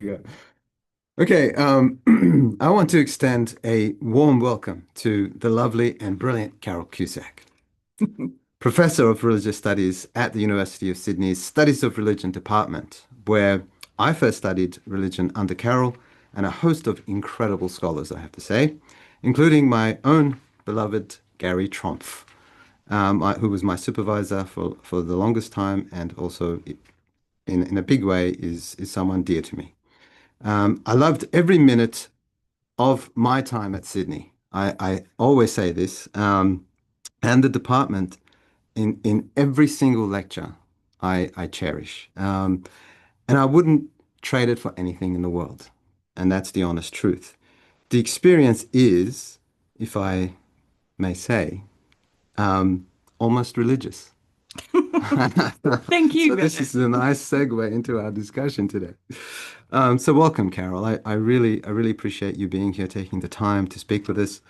Yeah. Okay, I want to extend a warm welcome to the lovely and brilliant Carole Cusack, Professor of Religious Studies at the University of Sydney's Studies of Religion Department, where I first studied religion under Carole and a host of incredible scholars, I have to say, including my own beloved Gary Trompf, who was my supervisor for the longest time and also in a big way is someone dear to me. I loved every minute of my time at Sydney. I always say this, and the department in every single lecture I cherish. And I wouldn't trade it for anything in the world. And that's the honest truth. The experience is, if I may say, almost religious. Thank you, So this Bennett. is a nice segue into our discussion today. So welcome, Carol. I really appreciate you being here, taking the time to speak with us,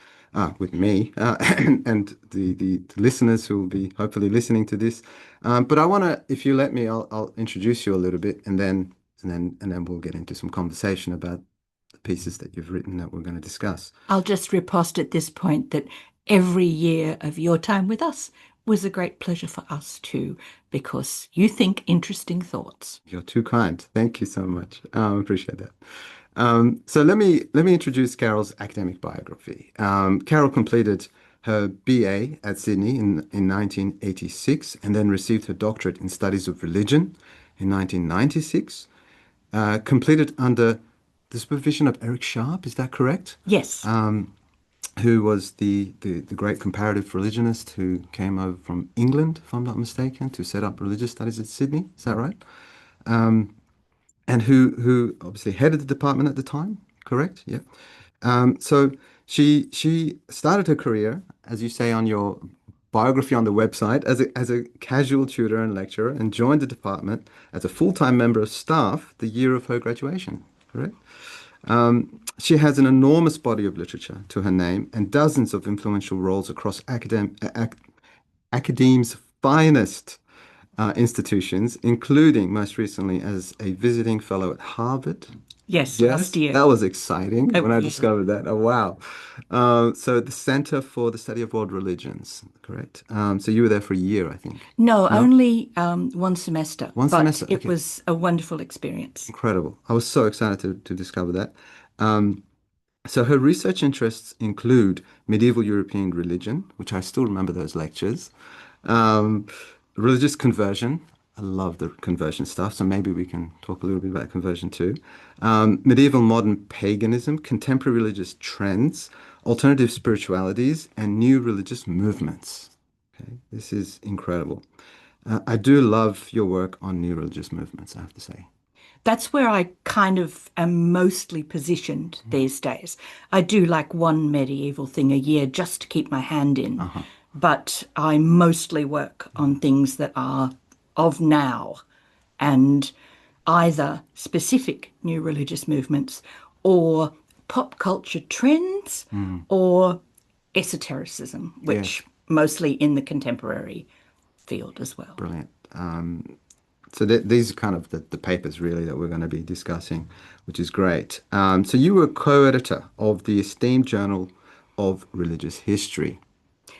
with me, and the listeners who will be hopefully listening to this. But I want to, if you let me, I'll introduce you a little bit, and then we'll get into some conversation about the pieces that you've written that we're going to discuss. I'll just riposte at this point that every year of your time with us was a great pleasure for us too, because you think interesting thoughts. You're too kind. Thank you so much. I appreciate that. So let me introduce Carol's academic biography. Carol completed her BA at Sydney in 1986 and then received her doctorate in studies of religion in 1996. Completed under the supervision of Eric Sharp, is that correct? Yes, Who was the great comparative religionist who came over from England, if I'm not mistaken, to set up religious studies at Sydney. Is that right? And who obviously headed the department at the time, correct? Yeah. So she started her career, as you say on your biography on the website, as a casual tutor and lecturer, and joined the department as a full-time member of staff the year of her graduation, correct? She has an enormous body of literature to her name and dozens of influential roles across academ's finest institutions, including most recently as a visiting fellow at Harvard. yes, last Yes, year. that was exciting It when I was discovered that. Oh, wow. So the Center for the Study of World Religions, correct? So you were there for a year, I think. no, No? only one semester, One but semester. it Okay. was a wonderful experience. Incredible. I was so excited to discover that. Um, so her research interests include medieval European religion, which I still remember those lectures, um, religious conversion. I love the conversion stuff, so maybe we can talk a little bit about conversion too. Medieval modern paganism, contemporary religious trends, alternative spiritualities, and new religious movements. Okay, this is incredible. I do love your work on new religious movements, I have to say. That's where I kind of am mostly positioned these days. I do like one medieval thing a year just to keep my hand in, Uh-huh. but I mostly work on things that are of now and either specific new religious movements or pop culture trends Mm, or esotericism, yes, which mostly in the contemporary field as well. brilliant. So these are kind of the papers really that we're going to be discussing, which is great. So you were co-editor of the esteemed Journal of Religious History.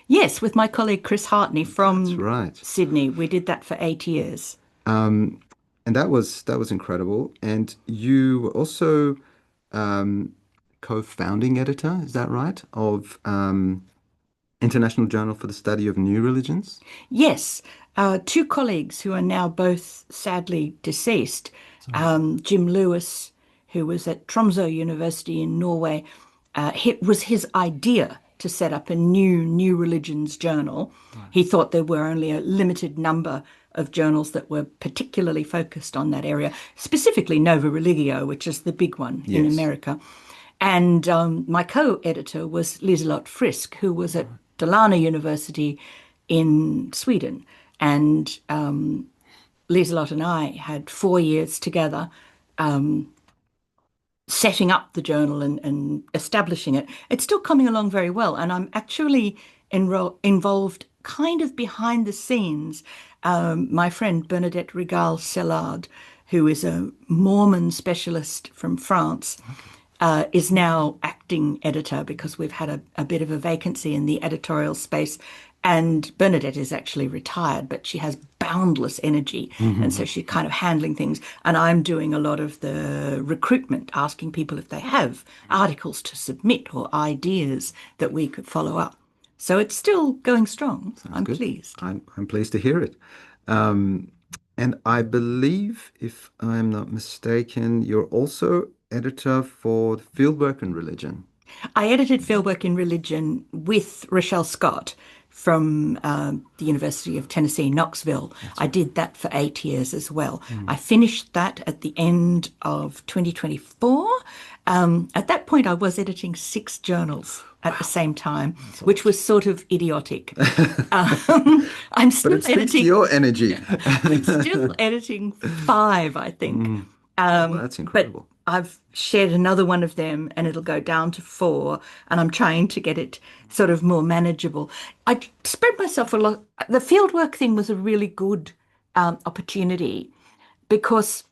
Yes, with my colleague Chris Hartney That's from right. Sydney. We did that for 8 years. Um, and that was incredible. And you were also um, co-founding editor, is that right, of International Journal for the Study of New Religions? Yes, two colleagues who are now both sadly deceased. Sorry. Jim Lewis, who was at Tromsø University in Norway, it was his idea to set up a new religions journal. Right. He thought there were only a limited number of journals that were particularly focused on that area, specifically Nova Religio, which is the big one in Yes. America. And my co-editor was Liselott Frisk, who was at Right. Dalarna University in Sweden. And Liselott and I had 4 years together setting up the journal and establishing it. It's still coming along very well. And I'm actually involved kind of behind the scenes. My friend Bernadette Rigal Sellard, who is a Mormon specialist from France, Okay. is now acting editor because we've had a bit of a vacancy in the editorial space. And Bernadette is actually retired, but she has boundless energy. And so Mhm. she's kind of handling things. And I'm doing a lot of the recruitment, asking people if they have articles to submit or ideas that we could follow up. So it's still going strong. Sounds I'm good. pleased. I'm pleased to hear it. Um, and I believe, if I'm not mistaken, you're also editor for the Fieldwork and Religion. I edited Fieldwork in Religion with Rochelle Scott from the University of Tennessee, Knoxville. That's I right. did that for 8 years as well. I Mm. finished that at the end of 2024. At that point, I was editing 6 journals at the Wow, same time, that's a which lot. was sort of idiotic. I'm But still it speaks to editing, your energy. I'm still editing 5, I think. Mm. Oh, well, that's But incredible. I've shared another one of them and it'll go down to 4, and I'm trying to get it sort of more manageable. I spread myself a lot. The fieldwork thing was a really good opportunity because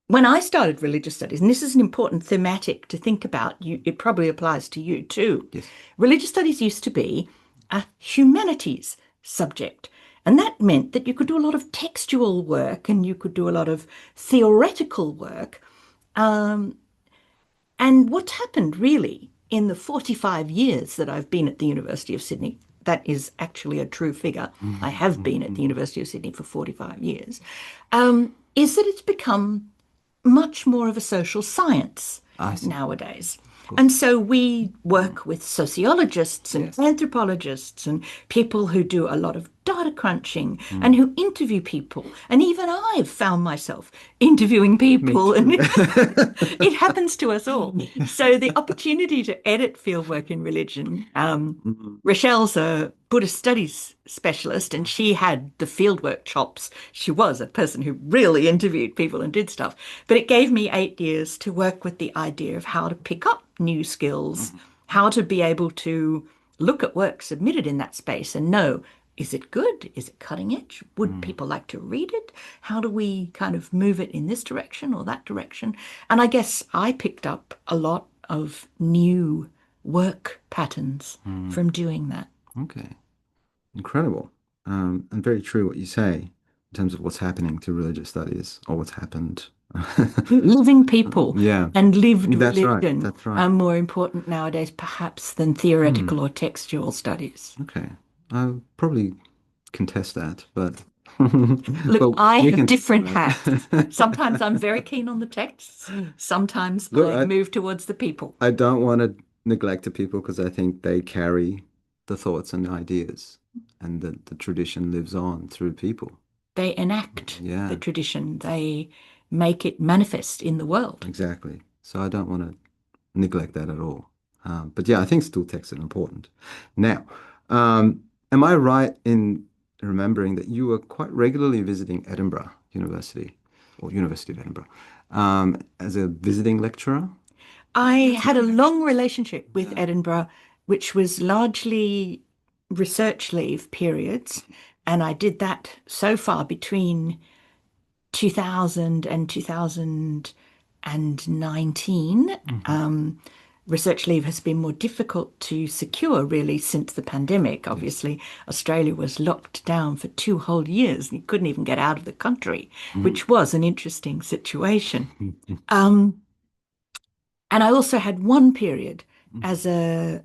when I started religious studies, and this is an important thematic to think about, it probably applies to you too. Yes. Religious studies used to be a humanities subject. And that meant that you could do a lot of textual work and you could do a lot of theoretical work. Um, and what's happened really in the 45 years that I've been at the University of Sydney, that is actually a true figure. I Mhm, have been at the mhm. University of Sydney for 45 years, is that it's become much more of a social science I see. nowadays. Of course. And so we Mm. work with sociologists and Yes. anthropologists and people who do a lot of data crunching and Mm. who interview people. And even I've found myself interviewing Me people, and too. it happens to us all. So the opportunity to edit fieldwork in religion, Mhm. Rochelle's a Buddhist studies specialist, and she had the fieldwork chops. She was a person who really interviewed people and did stuff. But it gave me 8 years to work with the idea of how to pick up new skills, Mhm. how to be able to look at work submitted in that space and know, is it good? Is it cutting edge? Would Mm. people like to read it? How do we kind of move it in this direction or that direction? And I guess I picked up a lot of new work patterns Mm. from doing that. Okay. Incredible. And very true what you say in terms of what's happening to religious studies or what's happened. Living people Yeah, and lived that's right. religion That's right. are more important nowadays, perhaps, than Hmm. theoretical or textual studies. Okay. I'll probably contest that, but Look, but I we have can talk different about hats. it. Sometimes I'm very keen on the texts. Sometimes Look, I move towards the people. I don't want to neglect the people because I think they carry the thoughts and ideas, and the tradition lives on through people. They enact the Yeah, tradition, they make it manifest in the world. exactly. So I don't want to neglect that at all. But yeah, I think still texts are important. Now, am I right in remembering that you were quite regularly visiting Edinburgh University or University of Edinburgh as a visiting lecturer? I had a long relationship with Edinburgh, which was largely research leave periods. And I did that so far between 2000 and 2019. Mhm. Research leave has been more difficult to secure, really, since the pandemic. Yes. Obviously, Australia was locked down for 2 whole years and you couldn't even get out of the country, Mm. which was an interesting situation. Um, and I also had one period Mhm. as a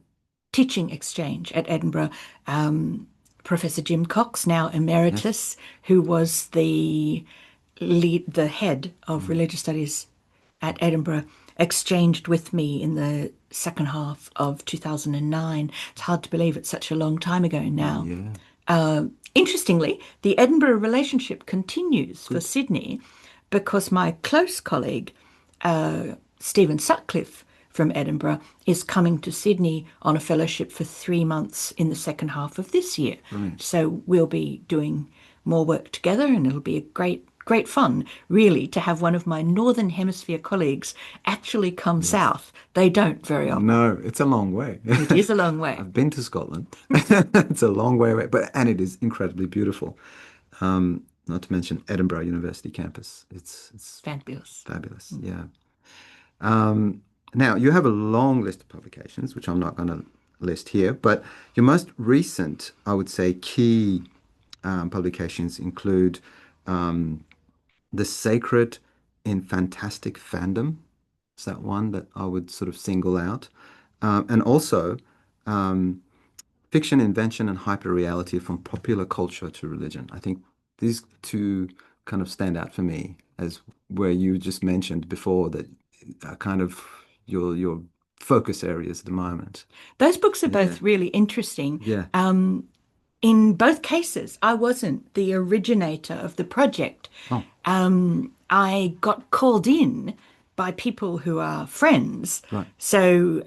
teaching exchange at Edinburgh. Um, Professor Jim Cox, now Yes. emeritus, who was the head of Mm. religious studies at Edinburgh, exchanged with me in the second half of 2009. It's hard to believe it's such a long time ago now. Yeah. Interestingly, the Edinburgh relationship continues for Good. Sydney because my close colleague, Stephen Sutcliffe from Edinburgh, is coming to Sydney on a fellowship for 3 months in the second half of this year. Brilliant. So we'll be doing more work together and it'll be a great fun, really, to have one of my Northern Hemisphere colleagues actually come Yes. south. They don't very often. No, it's a long way. It is a long way. I've been to Scotland. It's a long way away, but and it is incredibly beautiful. not to mention Edinburgh University campus. It's Fabulous. fabulous. Yeah. Now you have a long list of publications, which I'm not going to list here, but your most recent, I would say, key publications include The Sacred in Fantastic Fandom. Is that one that I would sort of single out? And also um, Fiction, Invention, and Hyperreality from Popular Culture to Religion. I think these two kind of stand out for me as where you just mentioned before that are kind of your focus areas at the moment. Those books are Yeah. both really interesting. Yeah. In both cases, I wasn't the originator of the project. Oh, I got called in by people who are friends. right. So,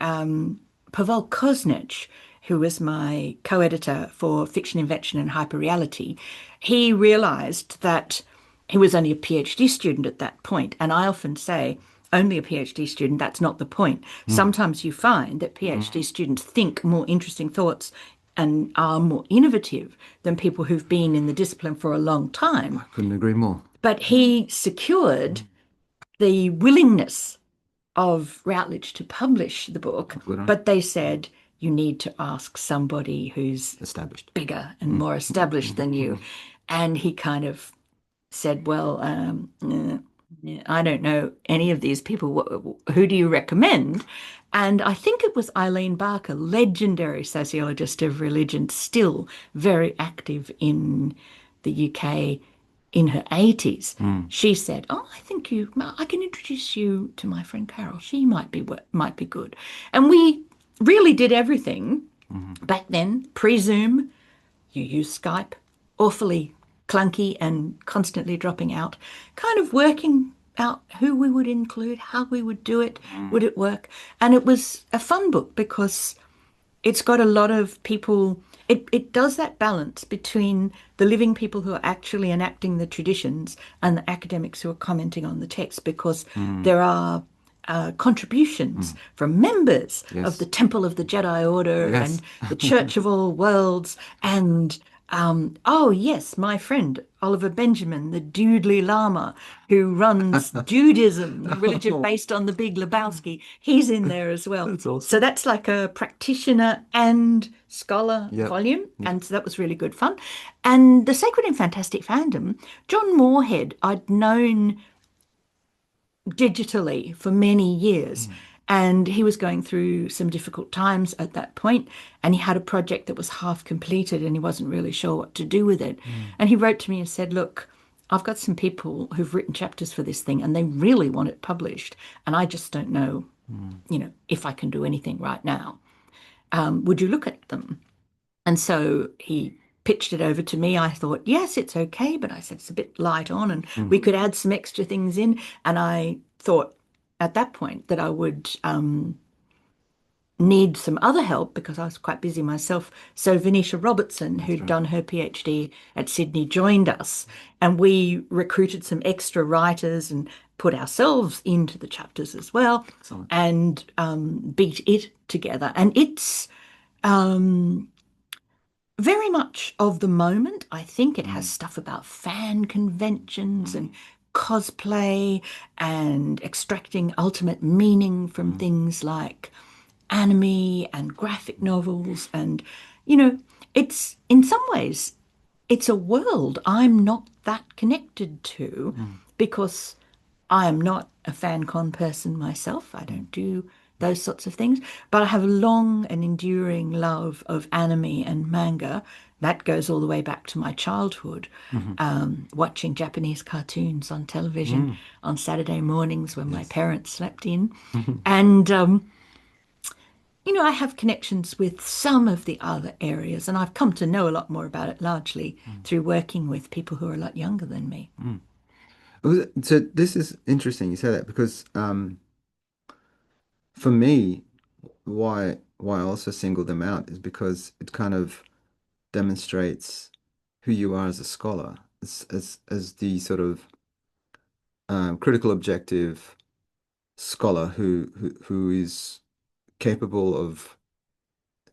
Pavel Koznich, who was my co-editor for Fiction, Invention, and Hyperreality, he realized that he was only a PhD student at that point. And I often say, only a PhD student, that's not the point. Mm. Sometimes you find that PhD students think more interesting thoughts and are more innovative than people who've been in the discipline for a long I time. couldn't agree more. But he secured the willingness of Routledge to publish the book, Good on. but they said you need to ask somebody who's Established. bigger and more established than you. And he kind of said, well, I don't know any of these people. Who do you recommend? And I think it was Eileen Barker, legendary sociologist of religion, still very active in the UK in her 80s. Mm. She said, "Oh, I can introduce you to my friend Carole. She might be good." And we really did everything back then, pre-Zoom. You use Skype, awfully clunky and constantly dropping out, kind of working out who we would include, how we would do it, would it work? And it was a fun book because it's got a lot of people. It does that balance between the living people who are actually enacting the traditions and the academics who are commenting on the text because there are contributions from members of Yes. the Temple of the Jedi Order Yes. and the Church of All Worlds and oh yes, my friend Oliver Benjamin, the Doodly Lama, who runs Dudism, the religion based on the Big Lebowski. He's in there as well. That's So awesome. that's like a practitioner and scholar Yep. volume, Yep. and so that was really good fun. And the Sacred and Fantastic Fandom, John Moorhead, I'd known digitally for many years. Mm. And he was going through some difficult times at that point, and he had a project that was half completed and he wasn't really sure what to do with it. Mm. And he wrote to me and said, "Look, I've got some people who've written chapters for this thing and they really want it published. And I just don't know, Mm. if I can do anything right now. Would you look at them?" And so he pitched it over to me. I thought, yes, it's okay. But I said, it's a bit light on and Mm. we could add some extra things in. And I thought at that point that I would need some other help because I was quite busy myself. So Venetia Robertson, That's who'd right. done her PhD at Sydney, joined us. And we recruited some extra writers and put ourselves into the chapters as well Excellent. and beat it together. And it's very much of the moment. I think it has Mm. stuff about fan conventions Mm. and cosplay and extracting ultimate meaning from Mm. things like anime and graphic novels. And, you know, it's in some ways, it's a world I'm not that connected to Mm. because I am not a fan con person myself. I Mm. don't do those sorts of things, but I have a long and enduring love of anime and manga. That goes all the way back to my childhood, Mhm. watching Japanese cartoons on television Mm. on Saturday mornings when my Yes. parents slept in. Mhm. And, I have connections with some of the other areas, and I've come to know a lot more about it largely Mm. through working with people who are a lot younger than me. Mm. So this is interesting you say that because for me, why I also single them out is because it kind of demonstrates who you are as a scholar, as the sort of critical objective scholar who is capable of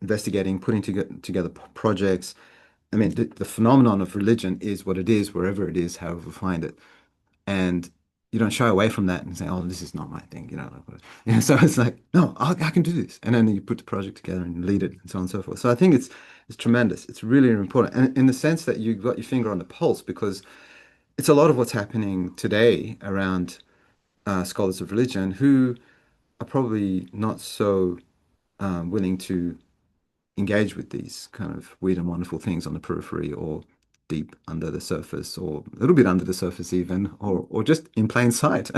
investigating, putting together projects, I mean, the phenomenon of religion is what it is, wherever it is, however we find it. And you don't shy away from that and say, oh, this is not my thing, So it's like, no, I can do this. And then you put the project together and lead it and so on and so forth. So I think it's tremendous. It's really important. And in the sense that you've got your finger on the pulse, because it's a lot of what's happening today around scholars of religion who are probably not so willing to engage with these kind of weird and wonderful things on the periphery or deep under the surface or a little bit under the surface even or just in plain sight.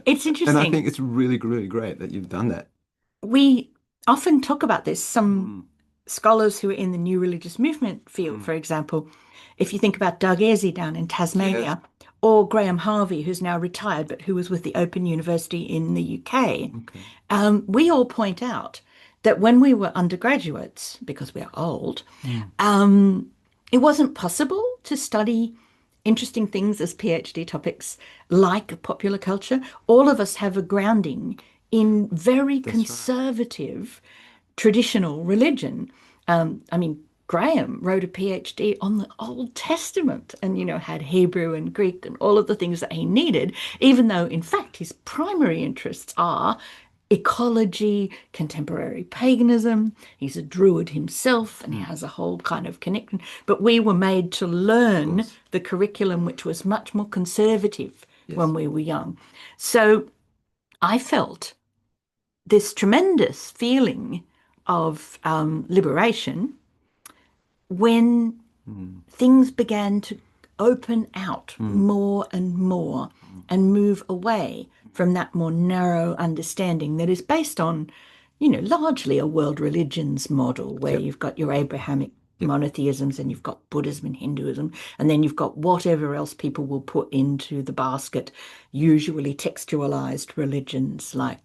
It's And I interesting. think it's really, really great that you've done that. We often talk about this. Some Mm, scholars who are in the new religious movement field, mm. for example, if you think about Doug Airsey down in Yes. Tasmania, or Graham Harvey, who's now retired, but who was with the Open University in the UK, Okay. we all point out that when we were undergraduates, because we are old, Mm. it wasn't possible to study interesting things as PhD topics like popular culture. All of us have a grounding in very That's right. conservative traditional religion. I mean, Graham wrote a PhD on the Old Testament and, had Hebrew and Greek and all of the things that he needed, even though, in fact, his primary interests are ecology, contemporary paganism. He's a druid himself and he Mm. has a whole kind of connection. But we were made to Of learn course. the curriculum, which was much more conservative when Yes. we were young. So I felt this tremendous feeling of liberation when Mm. things began to open out Mm. more and more Mm. and move away from that more narrow understanding that is based on, largely a world religions model where Yep. you've got your Abrahamic Yep. monotheisms and you've got Buddhism and Hinduism, and then you've got whatever else people will put into the basket, usually textualized religions like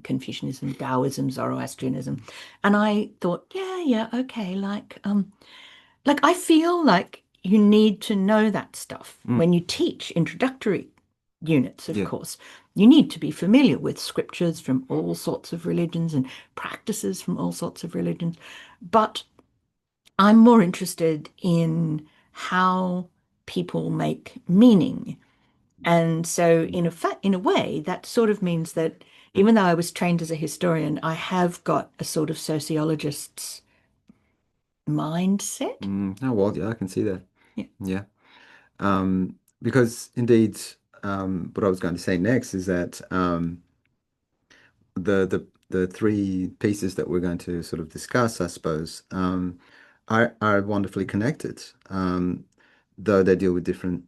Confucianism, Taoism, Zoroastrianism. And I thought, yeah, yeah, okay, like I feel like you need to know that stuff Mm. when you teach introductory units, of Yeah. course. You need to be familiar with scriptures from all sorts of religions and practices from all sorts of religions. But I'm more interested in how people make meaning. And so in a way, that sort of means that Mm. even though I was trained as a historian, I have got a sort of sociologist's mindset. Mm. Oh, well, yeah, I can see that. Yeah. Yeah. Because indeed, what I was going to say next is that the three pieces that we're going to sort of discuss, I suppose, are wonderfully connected, though they deal with different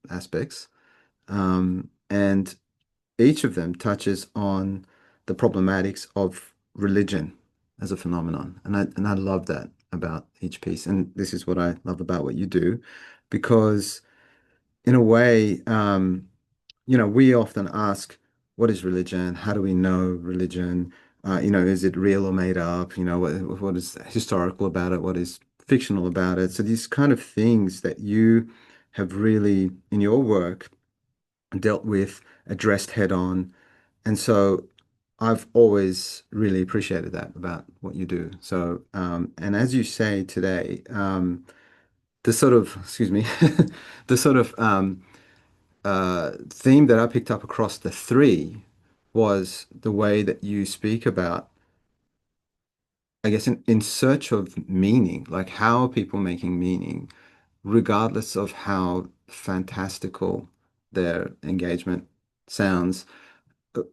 aspects. And each of them touches on the problematics of religion as a phenomenon. And I love that about each piece. And this is what I love about what you do, because in a way, we often ask, what is religion? How do we know religion? Is it real or made up? What is historical about it? What is fictional about it? So these kind of things that you have really, in your work, dealt with, addressed head on. And so I've always really appreciated that about what you do. So, and as you say today, the sort of, excuse me, the sort of theme that I picked up across the three was the way that you speak about, I guess, in search of meaning, like how are people making meaning, regardless of how fantastical their engagement sounds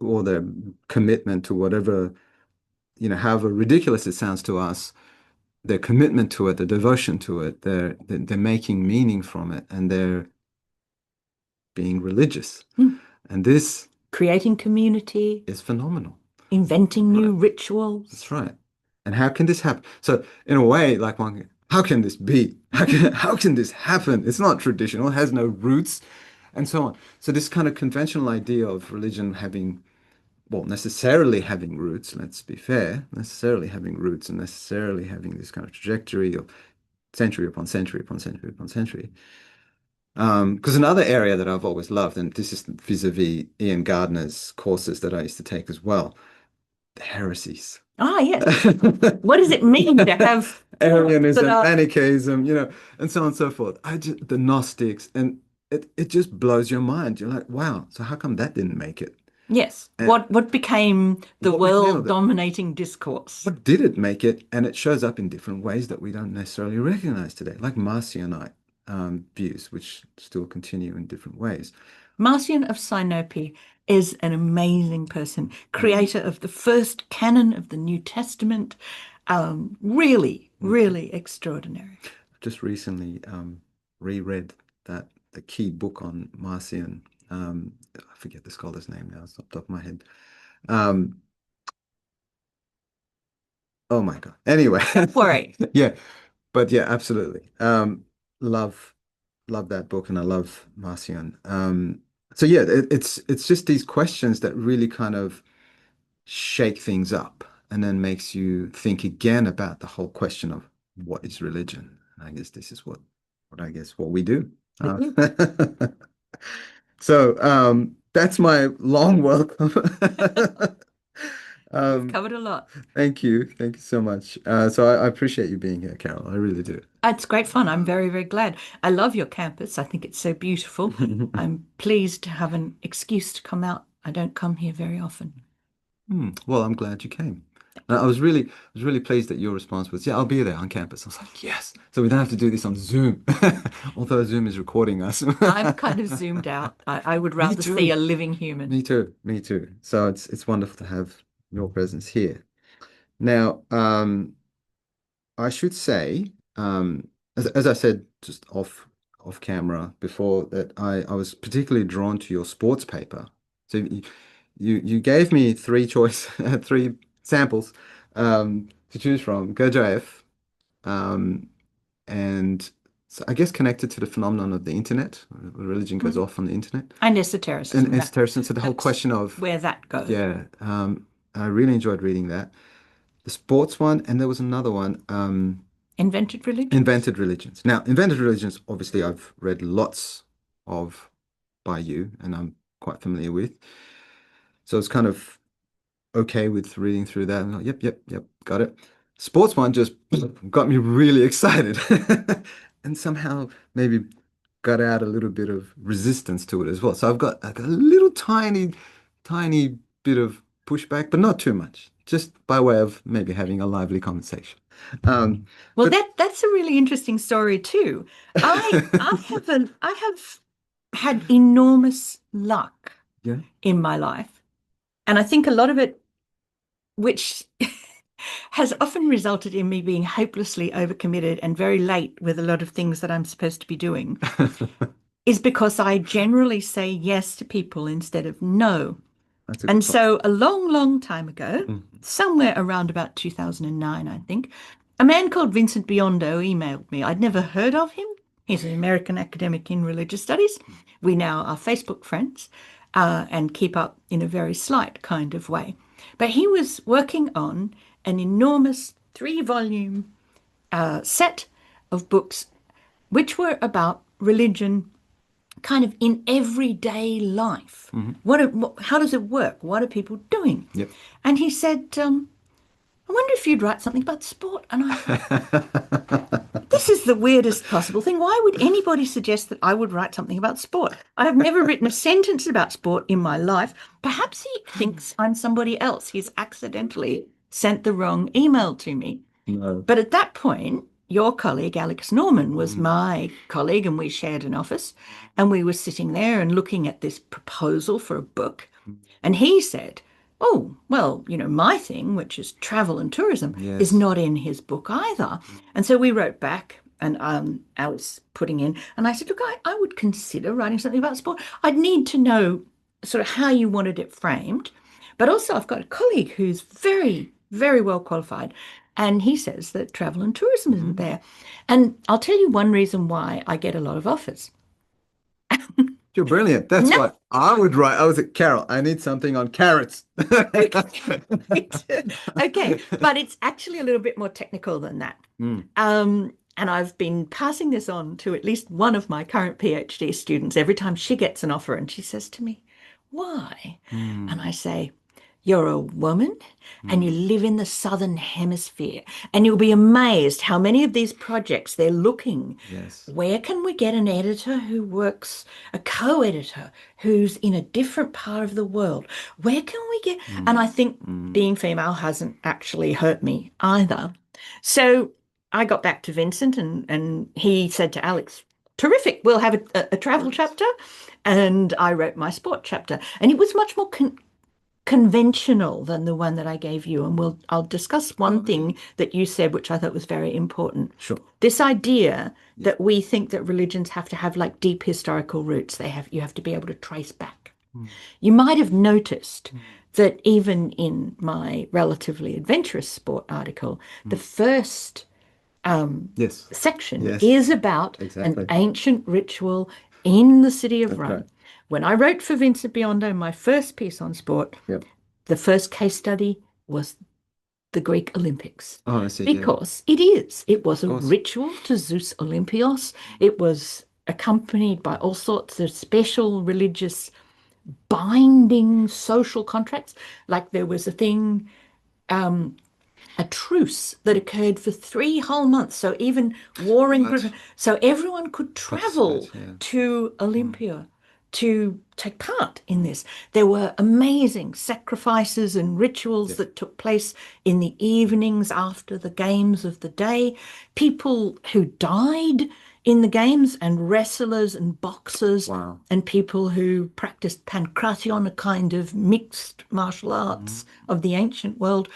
or their commitment to whatever, however ridiculous it sounds to us, their commitment to it, their devotion to it, they're making meaning from it, and they're being religious. Hmm. And this Creating community, is phenomenal. inventing Right. new rituals. That's right. And how can this happen? So in a way, like how can this be? How can this happen? It's not traditional, it has no roots, and so on. So this kind of conventional idea of religion having, well, necessarily having roots, let's be fair, necessarily having roots and necessarily having this kind of trajectory of century upon century upon century upon century. Because another area that I've always loved, and this is vis-a-vis Ian Gardner's courses that I used to take as well, the heresies. Ah, yes. What does it mean to have that Arianism, are, Manichaeism, and so on and so forth. The Gnostics, and it just blows your mind. You're like, wow, so how come that didn't make it? yes, And what became the what became world of it? dominating discourse? What did it make it? And it shows up in different ways that we don't necessarily recognize today, like Marcionite views, which still continue in different ways. Marcion of Sinope is an amazing person, Mm. creator of the first canon of the New Testament. Really, Mm. really extraordinary. Just recently reread the key book on Marcion. I forget the scholar's name now, it's off the top of my head. Um, oh my God. Anyway, Don't worry. yeah, but yeah, absolutely. Love love that book, and I love Marcion. So yeah, it's just these questions that really kind of shake things up, and then makes you think again about the whole question of what is religion. And I guess this is what I guess what we do. We Uh, do. so that's my long welcome. We've Um, covered a lot. thank you so much. So I appreciate you being here, Carol. I really do. It's great fun. I'm very, very glad. I love your campus. I think it's so beautiful. I'm pleased to have an excuse to come out. I don't come here very often. Well, I'm glad you came. Thank you. I was really pleased that your response was, "Yeah, I'll be there on campus." I was like, "Yes!" So we don't have to do this on Zoom, although Zoom is recording us. I'm kind of zoomed out. I would Me rather see a too. living human. Me too. Me too. So it's wonderful to have your presence here. Now, I should say, as I said just off camera before, that I was particularly drawn to your sports paper. So you gave me three choice three samples to choose from. Gurdjieff, um, and so I guess connected to the phenomenon of the internet, religion goes Mhm. off on the internet, And and esotericism. esotericism. So the whole That's question of where that goes. yeah, I really enjoyed reading that. The sports one, and there was another one. Invented religions. Invented religions. Now, invented religions, obviously, I've read lots of by you, and I'm quite familiar with. So it's kind of okay with reading through that. I'm like, yep, got it. Sports one just got me really excited, and somehow maybe got out a little bit of resistance to it as well. So I've got a little tiny bit of pushback, but not too much, just by way of maybe having a lively conversation. Um, Well, but that's a really interesting story too. I have had enormous luck yeah. in my life, and I think a lot of it, which has often resulted in me being hopelessly overcommitted and very late with a lot of things that I'm supposed to be doing, is because I generally say yes to people instead of no. That's a And good so policy. a long, long time ago, Mhm. somewhere around about 2009, I think, a man called Vincent Biondo emailed me. I'd never heard of him. He's an American academic in religious studies. We now are Facebook friends and keep up in a very slight kind of way. But he was working on an enormous three-volume set of books which were about religion kind of in everyday life. Mhm. How does it work? What are people doing? Yep. And he said, I wonder if you'd write something about sport. And I thought, this is the weirdest possible thing. Why would anybody suggest that I would write something about sport? I have never written a sentence about sport in my life. Perhaps he thinks I'm somebody else. He's accidentally sent the wrong email to me. No. But at that point, your colleague, Alex Norman, was Mm. my colleague, and we shared an office. And we were sitting there and looking at this proposal for a book. And he said, oh, well, my thing, which is travel and tourism, is Yes. not in his book either. And so we wrote back, and Alice putting in, and I said, look, I would consider writing something about sport. I'd need to know sort of how you wanted it framed. But also, I've got a colleague who's very, very well qualified, and he says that travel and tourism isn't Mhm. there. And I'll tell you one reason why I get a lot of offers. You're brilliant. That's No, what I would write. I was like, Carol, I need something on carrots. okay. Okay, but it's actually a little bit more technical than that. Mm. And I've been passing this on to at least one of my current PhD students every time she gets an offer, and she says to me, why? And Mm. I say, you're a woman and you Mm. live in the Southern Hemisphere, and you'll be amazed how many of these projects they're looking. Yes. Where can we get an editor who works, a co-editor who's in a different part of the world? Where can we get? And Mm. I think Mm. being female hasn't actually hurt me either. So I got back to Vincent and he said to Alex, terrific, we'll have a travel Brilliant. chapter. And I wrote my sport chapter. And it was much more conventional than the one that I gave you. And I'll discuss Oh, one amazing. thing that you said, which I thought was very important. Sure. This idea Yeah. that we think that religions have to have like deep historical roots. You have to be able to trace back. Mm. You might have noticed Mm. that even in my relatively adventurous sport article, the Mm. first Yes. section Yes. is about an Exactly. ancient ritual in the city of That's right. Rome. When I wrote for Vincent Biondo, my first piece on sport, Yep. the first case study was the Greek Olympics Oh, I see. Yeah. Of because it is. It was a course. ritual to Zeus Olympios. It was accompanied by all sorts of special religious binding social contracts. Like there was a thing, a truce that occurred for 3 whole months. So even warring groups, What? so everyone could travel Participate. Yeah. to Mm. Olympia to take part in this. There were amazing sacrifices and rituals Yep. that took place in the evenings after the games of the day. People who died in the games, and wrestlers and boxers Wow. and people who practiced pankration, a kind of mixed martial Mm. arts of the ancient world.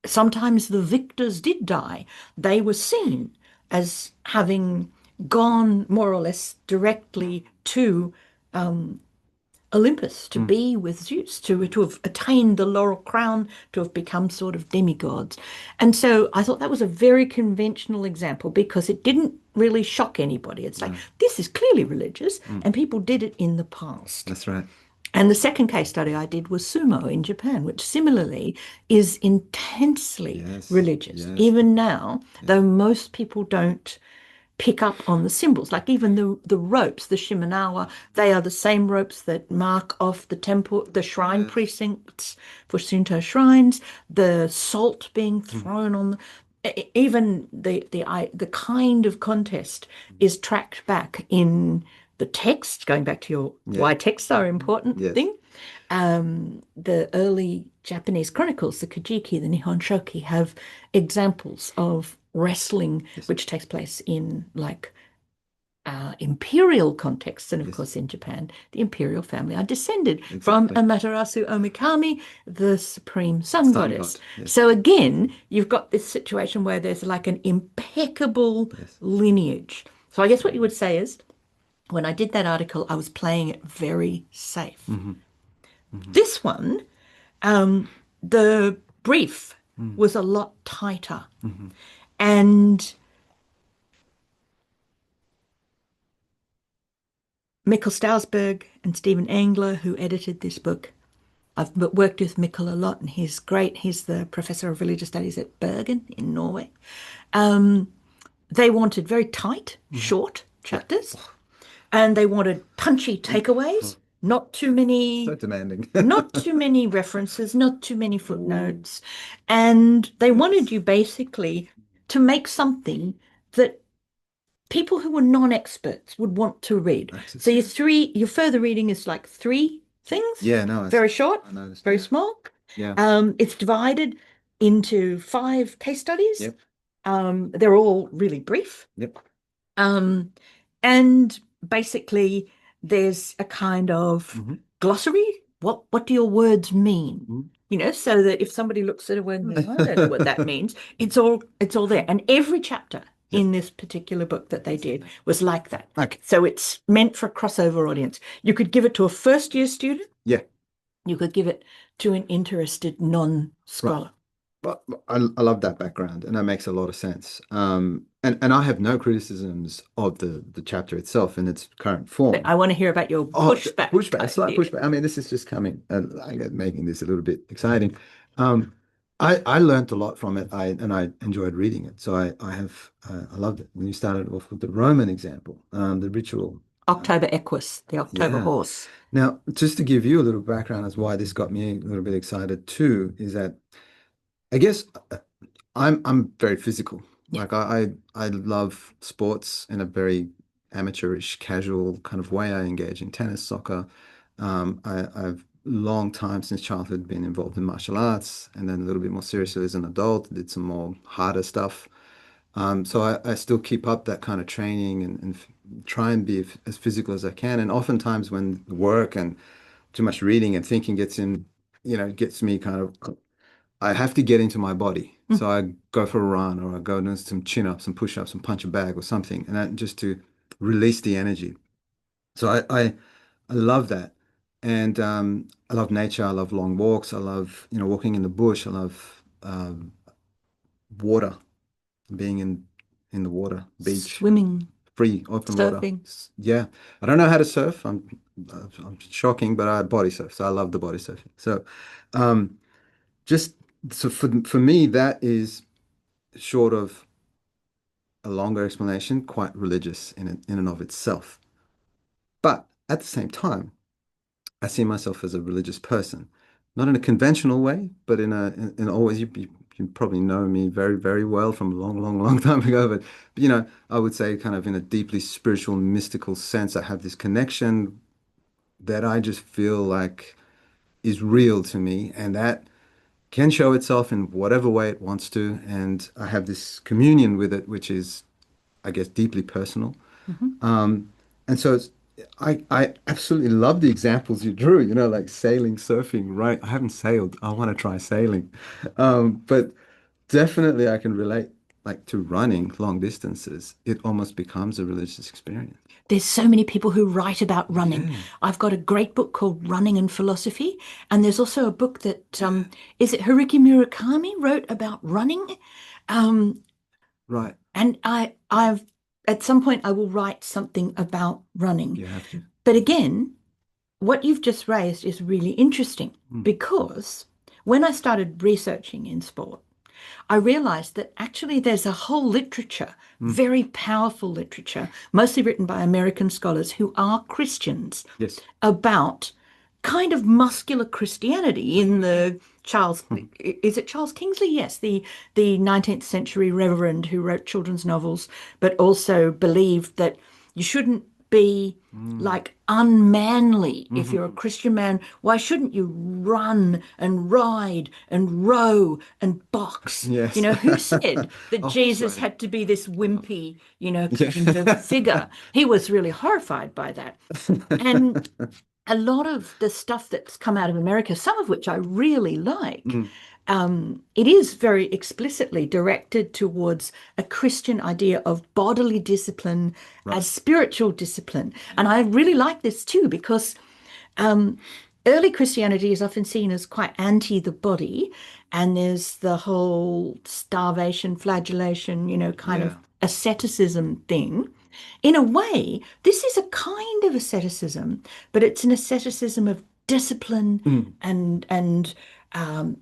Sometimes the victors did die. They were seen as having gone more or less directly to Olympus to Mm. be with Zeus, to have attained the laurel crown, to have become sort of demigods. And so I thought that was a very conventional example because it didn't really shock anybody. It's like, No. this is clearly religious, Mm. and people did it in the past. That's right. And the second case study I did was sumo in Japan, which similarly is intensely Yes. religious. Yes. Even now, Yeah. though most people don't pick up on the symbols, like even the ropes, the shimanawa, they are the same ropes that mark off the temple, the shrine Yes. precincts for Shinto shrines, the salt being Mm. thrown on even the kind of contest is tracked back in the text, going back to your Yeah. why texts are important Yes. thing. The early Japanese chronicles, the Kojiki, the Nihon Shoki, have examples of wrestling Yes. which takes place in like imperial contexts. And of Yes. course, in Japan, the imperial family are descended from Exactly. Amaterasu Omikami, the supreme sun Sun goddess. God. Yes. So again, you've got this situation where there's like an impeccable Yes. lineage. So I guess what you would say is, when I did that article, I was playing it very safe. Hmm. Hmm. This one, the brief Mm. was a lot tighter. Hmm. And Mikkel Stausberg and Stephen Engler, who edited this book, I've worked with Mikkel a lot, and he's great. He's the professor of religious studies at Bergen in Norway. Um, they wanted very tight, Hmm. short Yeah. chapters, and they wanted punchy Mm. takeaways, not too So many demanding. not too many references, not too many footnotes. And they wanted Yes. you basically to make something that people who were non-experts would want to read. Access. So Yeah. your further reading is like three things, Yeah. No, very short, I noticed. very Yeah. small. Yeah. It's divided into 5 case studies. Yep. They're all really brief. Yep. Um, and basically, there's a kind of Hmm. glossary. What do your words mean? Hmm. So that if somebody looks at a word and goes, I don't know what that means, it's all there. And every chapter Yes. in this particular book that they did was like that. Okay. So it's meant for a crossover audience. You could give it to a first year student, Yeah. you could give it to an interested Right. non-scholar. Well, I love that background, and that makes a lot of sense. And I have no criticisms of the chapter itself in its current But form. I want to hear about your Oh, pushback pushback, slight idea. pushback. I mean, this is just coming, and I get making this a little bit exciting. Um, I learned a lot from it. I enjoyed reading it. So I loved it. When you started off with the Roman example, the ritual. October equus, the October Yeah. horse. Now, just to give you a little background as why this got me a little bit excited too, is that I guess I'm very physical. Yeah. Like I love sports in a very amateurish, casual kind of way. I engage in tennis, soccer. I've long time since childhood been involved in martial arts, and then a little bit more seriously as an adult, did some more harder stuff. So I still keep up that kind of training and try and be as physical as I can. And oftentimes when work and too much reading and thinking gets in, gets me kind of I have to get into my body. Mm. So I go for a run or I go do some chin-ups and push-ups and punch a bag or something. And that just to release the energy. So I love that. And I love nature. I love long walks. I love, walking in the bush. I love water, being in the water, beach, Swimming, free, open water. surfing. Yeah. I don't know how to surf. I'm shocking, but I body surf. So I love the body surfing. So um just so for me, that is short of a longer explanation, quite religious in and of itself. But at the same time, I see myself as a religious person, not in a conventional way, but in always you probably know me very, very well from a long, long, long time ago. But I would say kind of in a deeply spiritual, mystical sense, I have this connection that I just feel like is real to me, and that can show itself in whatever way it wants to. And I have this communion with it, which is, I guess, deeply personal. Mhm. Um, and so I absolutely love the examples you drew, like sailing, surfing, right? I haven't sailed. I want to try sailing. But definitely I can relate like to running long distances. It almost becomes a religious experience. There's so many people who write about running. Yeah, I've got a great book called Running and Philosophy, and there's also a book that is it Haruki Murakami wrote about running. Um, right. and I've at some point I will write something about running. You have to. But again, what you've just raised is really interesting Mm, because when I started researching in sport, I realized that actually there's a whole literature, mm. very powerful literature, mostly written by American scholars who are Christians, Yes. about kind of muscular Christianity in the Charles, Mhm. is it Charles Kingsley? Yes, the 19th century reverend who wrote children's novels, but also believed that you shouldn't be Mm. like unmanly if you're a Mhm. Christian man. Why shouldn't you run and ride and row and box? Yes. Who said that Oh, Jesus sorry. had to be this wimpy, kind of Yeah. figure? He was really horrified by that. And a lot of the stuff that's come out of America, some of which I really like, Mm, it is very explicitly directed towards a Christian idea of bodily discipline right. as spiritual discipline. And I really like this too, because um, early Christianity is often seen as quite anti the body, and there's the whole starvation, flagellation, kind of Yeah. asceticism thing. In a way, this is a kind of asceticism, but it's an asceticism of discipline Mm, and um,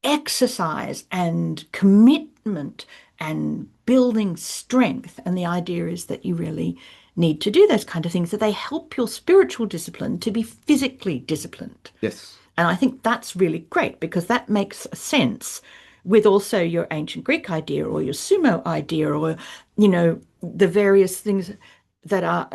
exercise and commitment and building strength. And the idea is that you really need to do those kind of things, that they help your spiritual discipline to be physically disciplined. yes. And I think that's really great because that makes sense with also your ancient Greek idea or your sumo idea or, the various things that are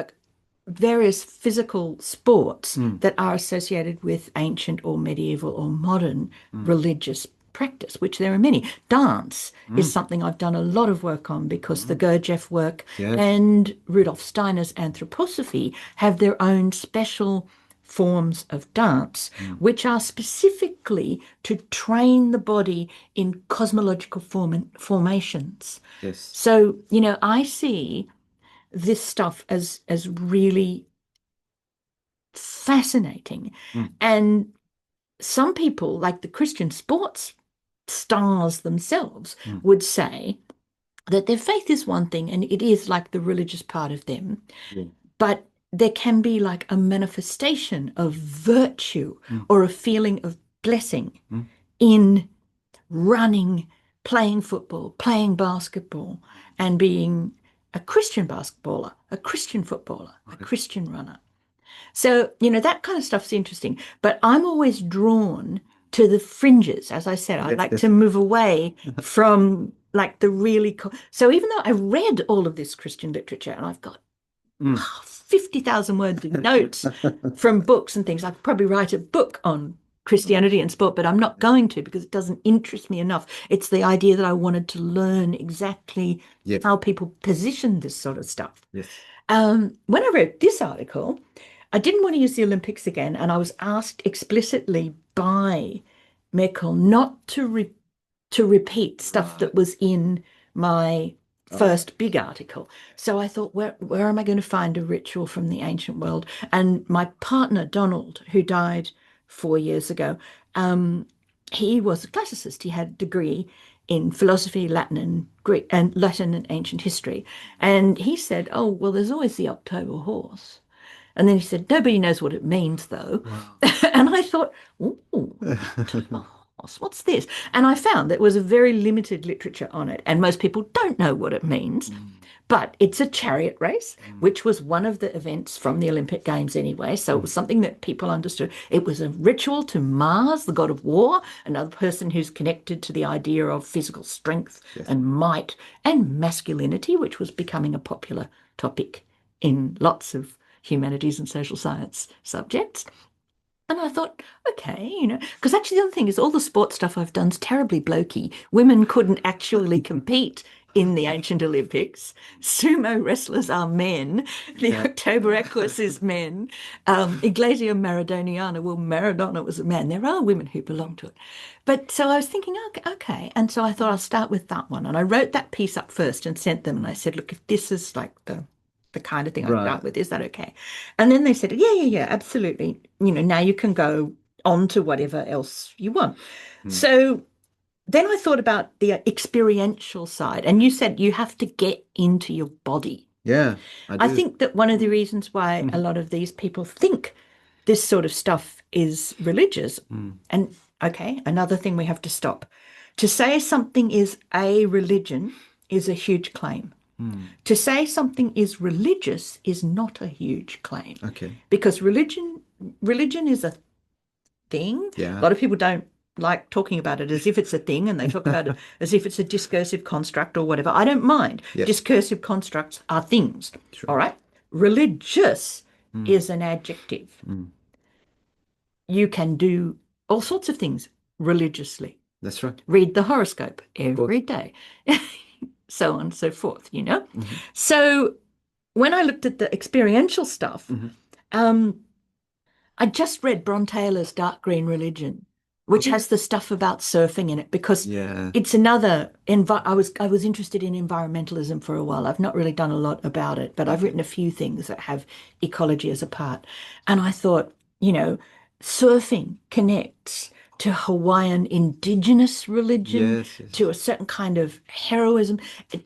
various physical sports Mm, that are associated with ancient or medieval or modern mm, religious practice, which there are many. Dance is mm, something I've done a lot of work on because the mm. Gurdjieff work Yes. and Rudolf Steiner's anthroposophy have their own special forms of dance, Mm, which are specifically to train the body in cosmological formations. yes. So, I see this stuff as really fascinating. Mm, And some people, like the Christian sports stars themselves, mm, would say that their faith is one thing and it is like the religious part of them, yeah. but there can be like a manifestation of virtue Mm, or a feeling of blessing mm, in running, playing football, playing basketball, and being a Christian basketballer, a Christian footballer, a Right. Christian runner. So, that kind of stuff's interesting. But I'm always drawn to the fringes. As I said, I Yes, like to yes. move away from like the really so even though I read all of this Christian literature and I've got Mm. 50,000 words of notes from books and things, I could probably write a book on Christianity and sport, but I'm not going to because it doesn't interest me enough. It's the idea that I wanted to learn exactly Yes, how people position this sort of stuff. yes. When I wrote this article, I didn't want to use the Olympics again, and I was asked explicitly by Merkel not to repeat stuff Right. that was in my Oh, first big article. So I thought, where am I going to find a ritual from the ancient world? And my partner, Donald, who died 4 years ago, um, he was a classicist. He had a degree in philosophy, Latin and Greek, and Latin and ancient history. And he said, "Oh, well, there's always the October horse." And then he said, "Nobody knows what it means, though." wow. And I thought, "Ooh, October horse, what's this?" And I found there was a very limited literature on it, and most people don't know what it means. Mm, But it's a chariot race, mm, which was one of the events from the Olympic Games anyway. So it mm. was something that people understood. It was a ritual to Mars, the god of war, another person who's connected to the idea of physical strength Yes. and might and masculinity, which was becoming a popular topic in lots of humanities and social science subjects. And I thought, okay, because actually the other thing is all the sports stuff I've done's terribly blokey. Women couldn't actually compete in the ancient Olympics. Sumo wrestlers are men. The Yeah. October Equus is men. Iglesia Maradoniana, well, Maradona was a man. There are women who belong to it. But so I was thinking, okay, okay. And so I thought I'll start with that one. And I wrote that piece up first and sent them. And I said, look, if this is like the kind of thing I Right. start with, is that okay? And then they said, yeah, yeah, yeah, absolutely. Now you can go on to whatever else you want. Mm. So then I thought about the experiential side, and you said you have to get into your body. Yeah, I I do. think that one of the reasons why a lot of these people think this sort of stuff is religious, Mm, and okay, another thing we have to stop. To say something is a religion is a huge claim. mm. To say something is religious is not a huge claim Okay. because religion is a thing. A Yeah. lot of people don't like talking about it as if it's a thing and they talk about it as if it's a discursive construct or whatever. I don't mind. Yes, Discursive constructs are things. All sure. right. Religious Mm, is an adjective. mm. You can do all sorts of things religiously. That's right. Read the horoscope Of course. every day, so on and so forth. Hmm. So when I looked at the experiential stuff, Hmm. um, I just read Bron Taylor's Dark Green Religion, which Okay. has the stuff about surfing in it because Yeah. it's another I was interested in environmentalism for a while. I've not really done a lot about it, but I've Okay. written a few things that have ecology as a part. And I thought, surfing connects to Hawaiian indigenous religion, Yes, yes. to a certain kind of heroism.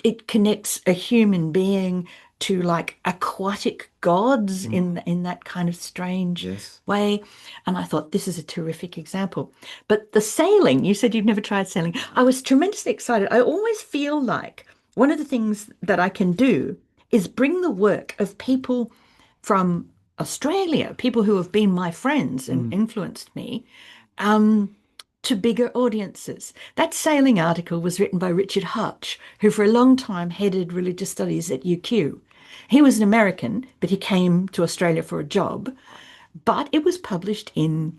It connects a human being to like aquatic gods Mm, in that kind of strange yes. way. And I thought this is a terrific example. But the sailing, you said you've never tried sailing. I was tremendously excited. I always feel like one of the things that I can do is bring the work of people from Australia, people who have been my friends and Mm, influenced me, um, to bigger audiences. That sailing article was written by Richard Hutch, who for a long time headed religious studies at UQ. He was an American, but he came to Australia for a job. But it was published in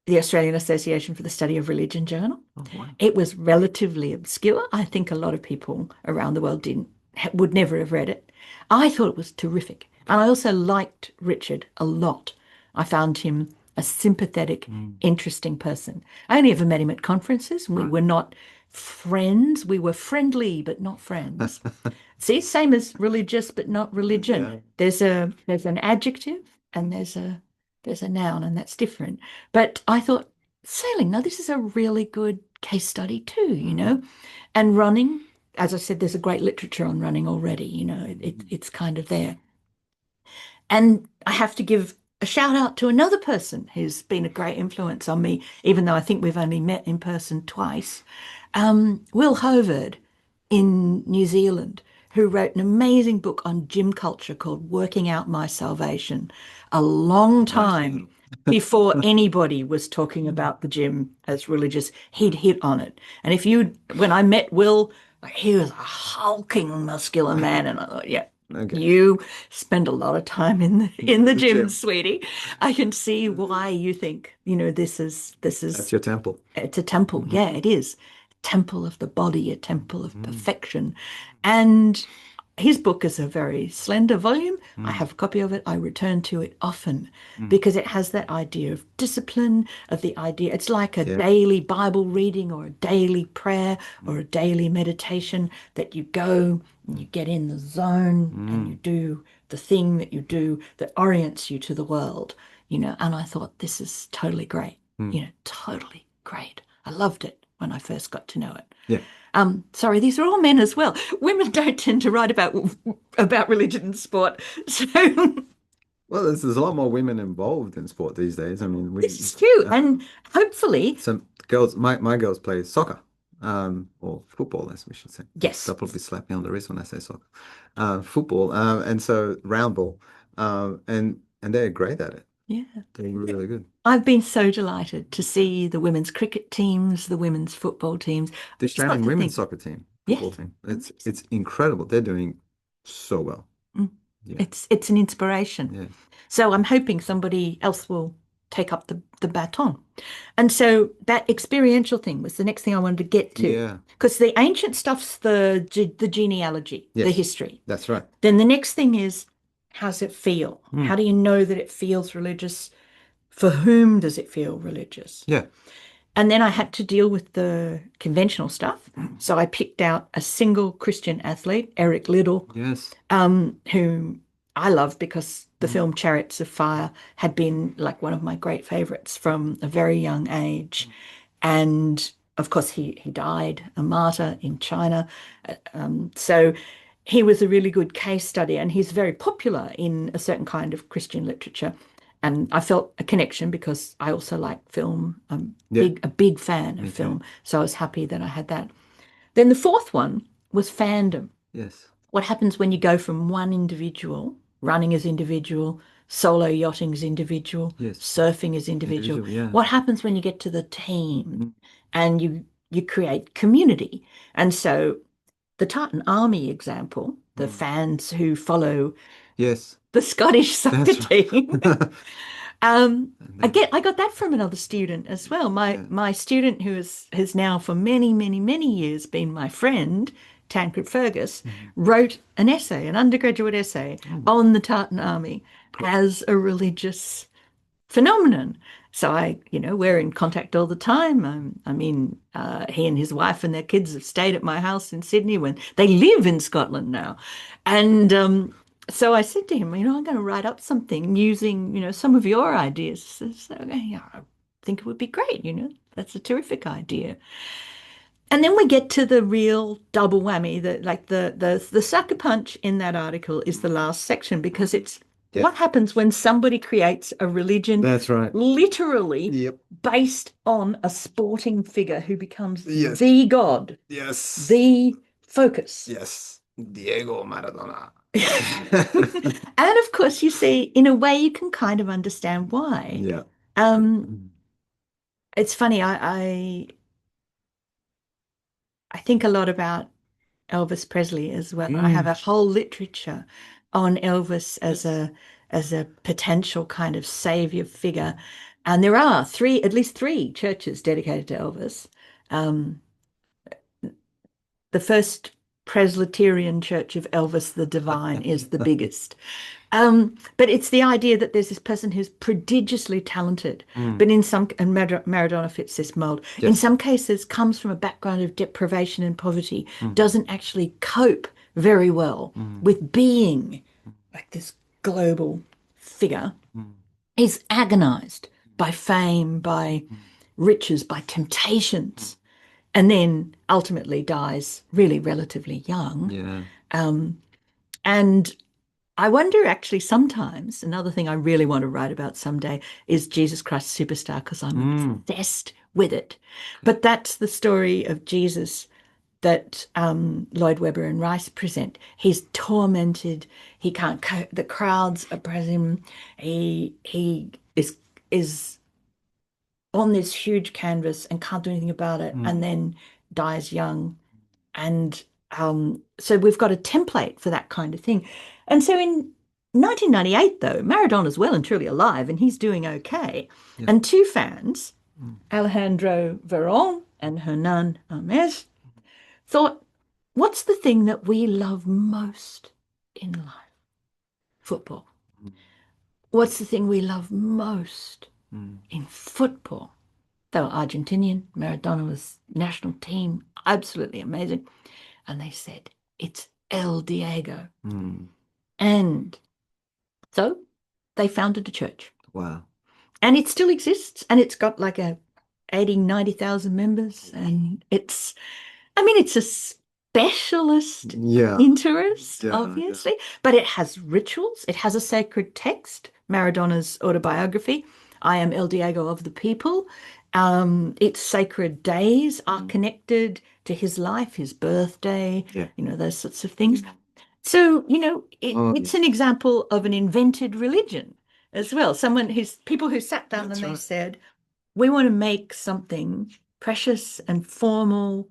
the Australian Association for the Study of Religion journal. oh, wow. It was relatively obscure. I think a lot of people around the world would never have read it. I thought it was terrific. And I also liked Richard a lot. I found him a sympathetic, Mm, interesting person. I only ever met him at conferences. We right. were not friends. We were friendly, but not friends. See, same as religious, but not religion. Yeah. There's an adjective and there's a noun, and that's different. But I thought sailing, now this is a really good case study too, Mm, and running. As I said, there's a great literature on running already. mm. It's kind of there. And I have to give a shout out to another person who's been a great influence on me, even though I think we've only met in person twice. Will Hovard in New Zealand, who wrote an amazing book on gym culture called Working Out My Salvation a long Nice time title. before anybody was talking about the gym as religious. He'd hit on it. And when I met Will, he was a hulking muscular man. And I thought, yeah, Okay. you spend a lot of time in the The gym, gym. sweetie. I can see why you think, this That's is your temple. it's a temple. Mhm. Yeah, it is. Temple of the body, a temple of Mm. perfection. And his book is a very slender volume. I Mm. have a copy of it. I return to it often Mm. because it has that idea of discipline, of the idea. It's like a Yeah. daily Bible reading or a daily prayer or a daily meditation that you go and you get in the zone and you Mm. do the thing that you do that orients you to the world, And I thought, this is totally great, Mm. totally great. I loved it when I first got to know it. Yeah. Sorry, these are all men as well. Women don't tend to write about religion and sport. So Well, there's a lot more women involved in sport these days. I mean, this is true. And hopefully, some girls, my girls play soccer, or football, as we should say. yes. They'll probably slap me on the wrist when I say soccer. Football, and so round ball, and they're great at it. Yeah. They're really good. I've been so delighted to see the women's cricket teams, the women's football teams. The Just got Australian to women's think, soccer team, yeah, football team, amazing. it's incredible. They're doing so well. Mm. Yeah, It's an inspiration. yeah, So I'm hoping somebody else will take up the baton. And so that experiential thing was the next thing I wanted to get to. yeah. Because the ancient stuff's the genealogy, the Yes, history. that's right. Then the next thing is, how's it feel? Mm. How do you know that it feels religious? For whom does it feel religious? Yeah. And then I had to deal with the conventional stuff. So I picked out a single Christian athlete, Eric Liddell, Yes. whom I love because the Mm. film Chariots of Fire had been like one of my great favorites from a very young age. And of course, he died a martyr in China. So he was a really good case study, and he's very popular in a certain kind of Christian literature. And I felt a connection because I also like film. I'm Yeah. a big fan of Me too. film. So I was happy that I had that. Then the fourth one was fandom. Yes. What happens when you go from one individual, running as individual, solo yachting as individual, Yes. surfing as individual? Individual. Yeah. What happens when you get to the team Mm. and you create community? And so the Tartan Army example, the Mm. fans who follow Yes. the Scottish soccer That's team. right. And then, I got that from another student as well. My yeah. my student who has now for many, many, many years been my friend, Tancred Fergus, Mhm. wrote an essay, an undergraduate essay Mm. on the Tartan Army Cool. as a religious phenomenon. So we're in contact all the time. He and his wife and their kids have stayed at my house in Sydney when they live in Scotland now. And so I said to him, I'm going to write up something using, some of your ideas. So, yeah, I think it would be great, that's a terrific idea. And then we get to the real double whammy that like the sucker punch in that article is the last section because it's Yeah. what happens when somebody creates a religion That's right. literally Yep. based on a sporting figure who becomes Yes. the god, Yes. the focus. Yes. Diego Maradona. And of course, you see, in a way, you can kind of understand why. Yeah. Um, Mm. it's funny, I think a lot about Elvis Presley as well. I have Mm. a whole literature on Elvis as Yes. a potential kind of savior figure. And there are at least three churches dedicated to Elvis. Um, the First Presbyterian Church of Elvis the Divine is the biggest. But it's the idea that there's this person who's prodigiously talented, Mm. but and Maradona fits this mold. In Yes. some cases, comes from a background of deprivation and poverty, Mm. doesn't actually cope very well Mm. with being like this global figure, Mm. is agonized by fame, by Mm. riches, by temptations, and then ultimately dies really relatively young. Yeah. Um, and I wonder actually sometimes, another thing I really want to write about someday is Jesus Christ Superstar because I'm Mm. obsessed with it. But that's the story of Jesus that Lloyd Webber and Rice present. He's tormented. He can't cope. The crowds oppress him. He is on this huge canvas and can't do anything about it, Mm. and then dies young. And so we've got a template for that kind of thing. And so in 1998, though, Maradona's well and truly alive, and he's doing okay. Yeah. And two fans, Mm. Alejandro Veron and Hernan Hermes, thought, what's the thing that we love most in life? Football. Mm. What's the thing we love most Mm. in football? They were Argentinian. Maradona was national team. Absolutely amazing. And they said, it's El Diego. Mm. And so they founded a church. Wow. And it still exists. And it's got like a 80, 90,000 members. And it's a specialist Yeah. interest, Yeah. Yeah. obviously, but it has rituals. It has a sacred text, Maradona's autobiography, I am El Diego of the people. Its sacred days are Mm. connected to his life, his birthday, Yeah. those sorts of things. So, Oh, it's an example of an invented religion as well. People who sat down that's and they right. said, we want to make something precious and formal,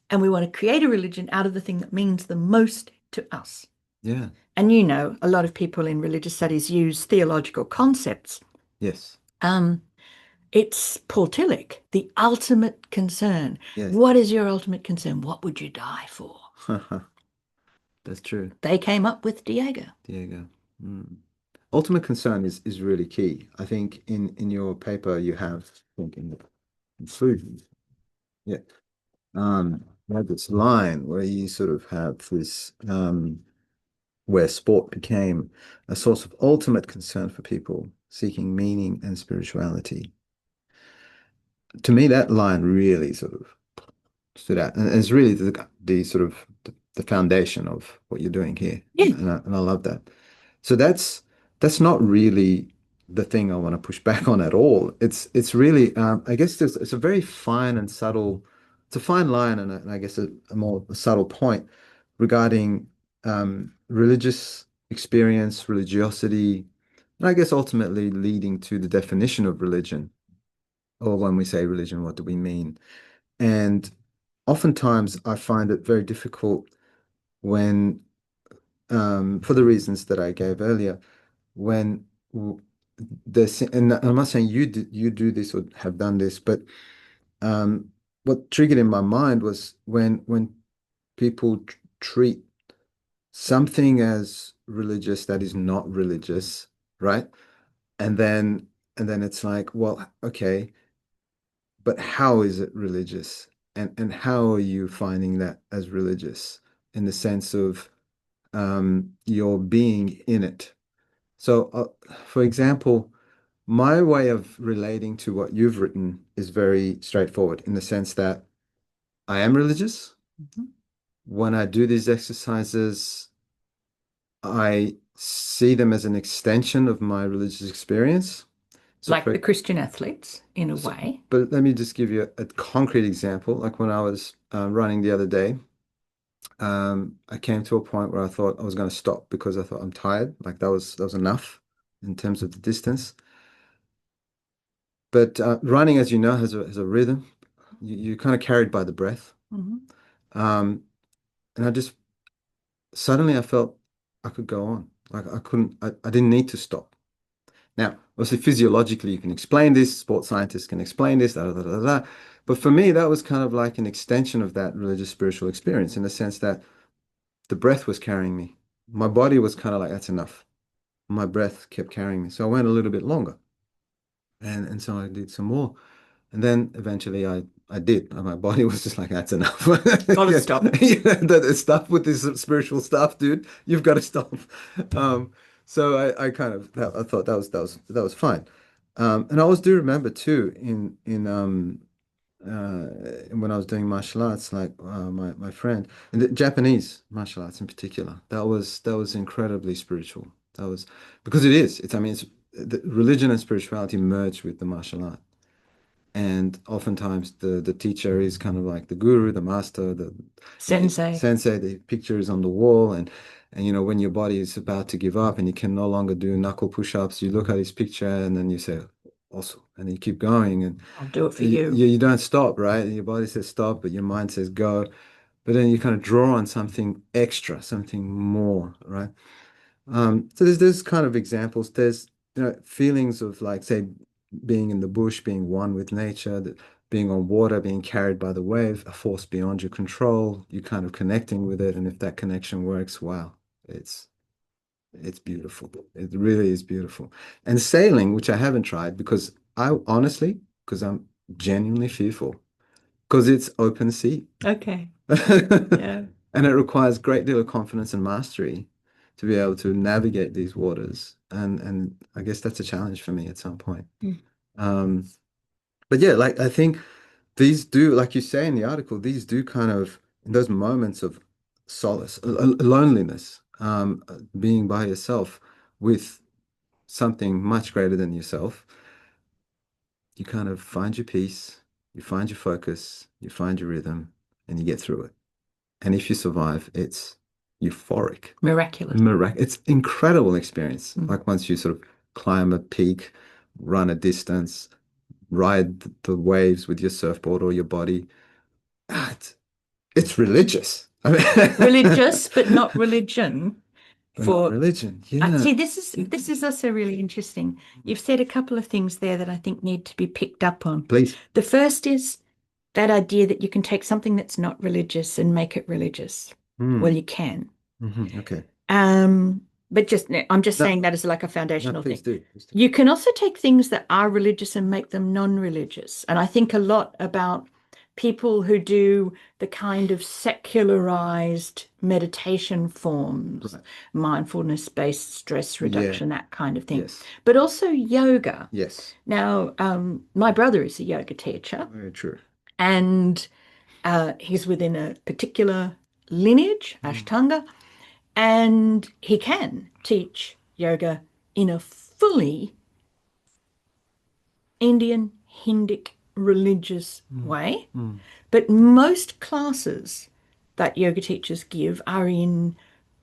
and we want to create a religion out of the thing that means the most to us. Yeah. And a lot of people in religious studies use theological concepts. Yes. Um, it's Paul Tillich, the ultimate concern. Yes. What is your ultimate concern? What would you die for? That's true. They came up with Diego. Diego. Mm. Ultimate concern is really key. I think in your paper you have, I think in the conclusion, yeah, you had this line where you sort of have this where sport became a source of ultimate concern for people seeking meaning and spirituality. To me, that line really sort of stood out, and it's really the sort of the foundation of what you're doing here, Yeah. and I love that. So that's not really the thing I want to push back on at all. It's really I guess it's a very fine and subtle, it's a fine line and I guess a more subtle point regarding religious experience, religiosity, and I guess ultimately leading to the definition of religion. Or when we say religion, what do we mean? And oftentimes I find it very difficult when, for the reasons that I gave earlier, when there's, and I'm not saying you do this or have done this, but um, what triggered in my mind was when people treat something as religious that is not religious, right? And then it's like, well, okay, but how is it religious? And how are you finding that as religious in the sense of your being in it? So, for example, my way of relating to what you've written is very straightforward in the sense that I am religious. Mhm. When I do these exercises, I see them as an extension of my religious experience. So, Like the Christian athletes, in a so way. but let me just give you a concrete example. Like when I was running the other day, I came to a point where I thought I was going to stop because I thought I'm tired. Like that was enough in terms of the distance. But running, as you know, has a rhythm. You're kind of carried by the breath. Mhm. Um, and I just suddenly I felt I could go on. Like I couldn't, I didn't need to stop. Now, obviously, physiologically, you can explain this. Sports scientists can explain this. Da, da, da, da, da. But for me, that was kind of like an extension of that religious spiritual experience in the sense that the breath was carrying me. My body was kind of like, that's enough. My breath kept carrying me. So I went a little bit longer. And so I did some more. And then eventually I did. And my body was just like, that's enough. Gotta Yeah, stop. yeah, that stuff with this spiritual stuff, dude. You've got to stop. Um, so I kind of I thought that was fine. And I always do remember too uh, when I was doing martial arts, like my friend, and the Japanese martial arts in particular, that was incredibly spiritual. That was because it is. It's I mean, it's the religion and spirituality merge with the martial art. And oftentimes the teacher is kind of like the guru, the master, the Sensei. sensei. The picture is on the wall, and when your body is about to give up and you can no longer do knuckle push-ups, you look at his picture and then you say, awesome, and you keep going, and I'll do it for you, you. you don't stop, right? Your body says stop, but your mind says go. But then you kind of draw on something extra, something more, right? So there's kind of examples. There's feelings of like say being in the bush, being one with nature, being on water, being carried by the wave, a force beyond your control. You kind of connecting with it, and if that connection works, wow, it's it's beautiful. It really is beautiful. And sailing, which I haven't tried because because I'm genuinely fearful because it's open sea. Okay. Yeah. And it requires a great deal of confidence and mastery to be able to navigate these waters. And I guess that's a challenge for me at some point. Mm. Um, but yeah, like I think these do, like you say in the article, these do kind of in those moments of solace, loneliness, being by yourself with something much greater than yourself, you kind of find your peace, you find your focus, you find your rhythm, and you get through it. And if you survive, it's euphoric. Miraculous. It's incredible experience. Mm. Like once you sort of climb a peak, run a distance, ride the waves with your surfboard or your body. It's religious. I mean, Religious, but not religion. but not For religion. Yeah. see, this is also really interesting. You've said a couple of things there that I think need to be picked up on. Please. The first is that idea that you can take something that's not religious and make it religious. Hmm. Well, you can. Okay. Um, but I'm just No, saying that as like a no, foundational please thing. do. Please do. You can also take things that are religious and make them non-religious. And I think a lot about people who do the kind of secularized meditation forms, Right. mindfulness-based stress Yeah. reduction, that kind of thing, Yes. but also yoga. Yes. Now, my brother is a yoga teacher, Very true. and he's within a particular lineage, Mm. Ashtanga, and he can teach yoga in a fully Indian Hindic religious Mm. way. Mm. But most classes that yoga teachers give are in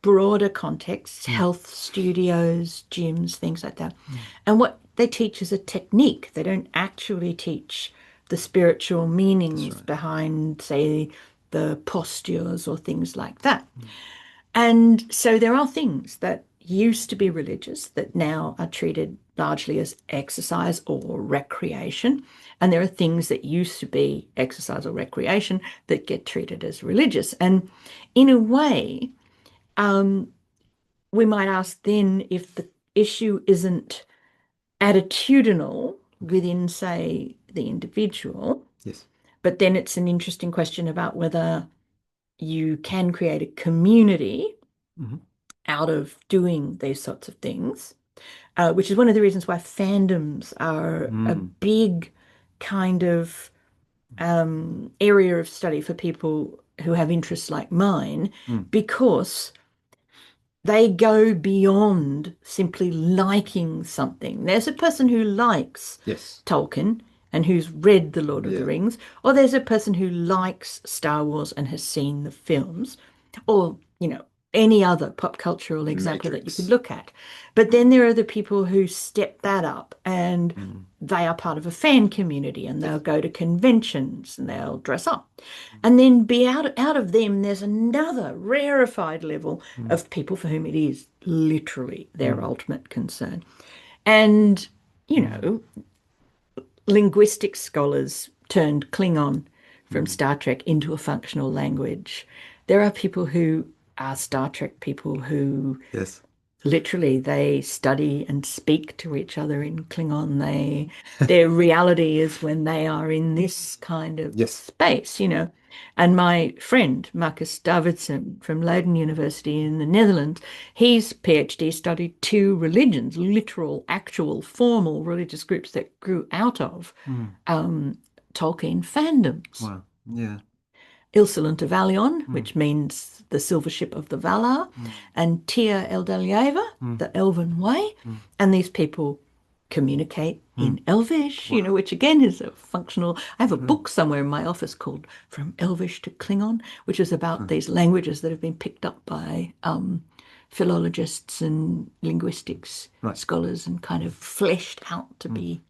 broader contexts, Mm. health studios, gyms, things like that. Mm. And what they teach is a technique. They don't actually teach the spiritual That's meanings right. behind, say, the postures or things like that. Mm. And so there are things that used to be religious that now are treated largely as exercise or recreation. And there are things that used to be exercise or recreation that get treated as religious. And in a way, um, we might ask then if the issue isn't attitudinal Okay. within, say, the individual, Yes. but then it's an interesting question about whether you can create a community Hmm. out of doing these sorts of things, which is one of the reasons why fandoms are a Mm. big kind of area of study for people who have interests like mine, Mm. because they go beyond simply liking something. There's a person who likes Yes. Tolkien and who's read The Lord of the Yeah. Rings, or there's a person who likes Star Wars and has seen the films, or, any other pop cultural example that you could Matrix. look at. But then there are the people who step that up and Mm. they are part of a fan community and they'll Yes. go to conventions and they'll dress up. And then be out of them, there's another rarefied level Mm. of people for whom it is literally their Mm. ultimate concern. And, you Mm. know, linguistic scholars turned Klingon from Mm. Star Trek into a functional language. There are people who are Star Trek people who Yes. literally they study and speak to each other in Klingon. Their reality is when they are in this kind of Yes. space. And my friend Marcus Davidson from Leiden University in the Netherlands, his PhD studied two religions, literal, actual, formal religious groups that grew out of Mm. um, Tolkien fandoms. Wow. Yeah. Ilsolent of Alion, Mm. which means the silver ship of the Valar, Mm. and Tia Eldalieva, Mm. the Elven Way. Mm. And these people communicate Mm. in Elvish, Wow. which again is a functional. I have a Mm. book somewhere in my office called From Elvish to Klingon, which is about Mm. these languages that have been picked up by philologists and linguistics Right. scholars and kind of fleshed out to Mm. be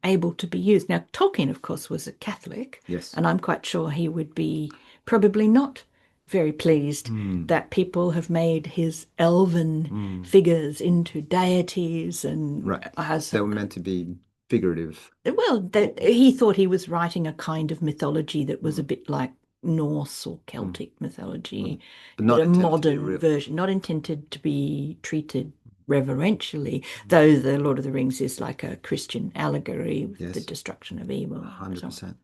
able to be used. Now, Tolkien, of course, was a Catholic, Yes. and I'm quite sure he would be probably not very pleased Mm. that people have made his elven Mm. figures into deities and Right. has They a, were meant to be figurative. well, that he thought he was writing a kind of mythology that was a Mm. bit like Norse or Mm. Celtic Mm. mythology, But but not a intended to be modern real. version, not intended to be treated reverentially, though the Lord of the Rings is like a Christian allegory with the Yes, destruction of evil and so on. 100%.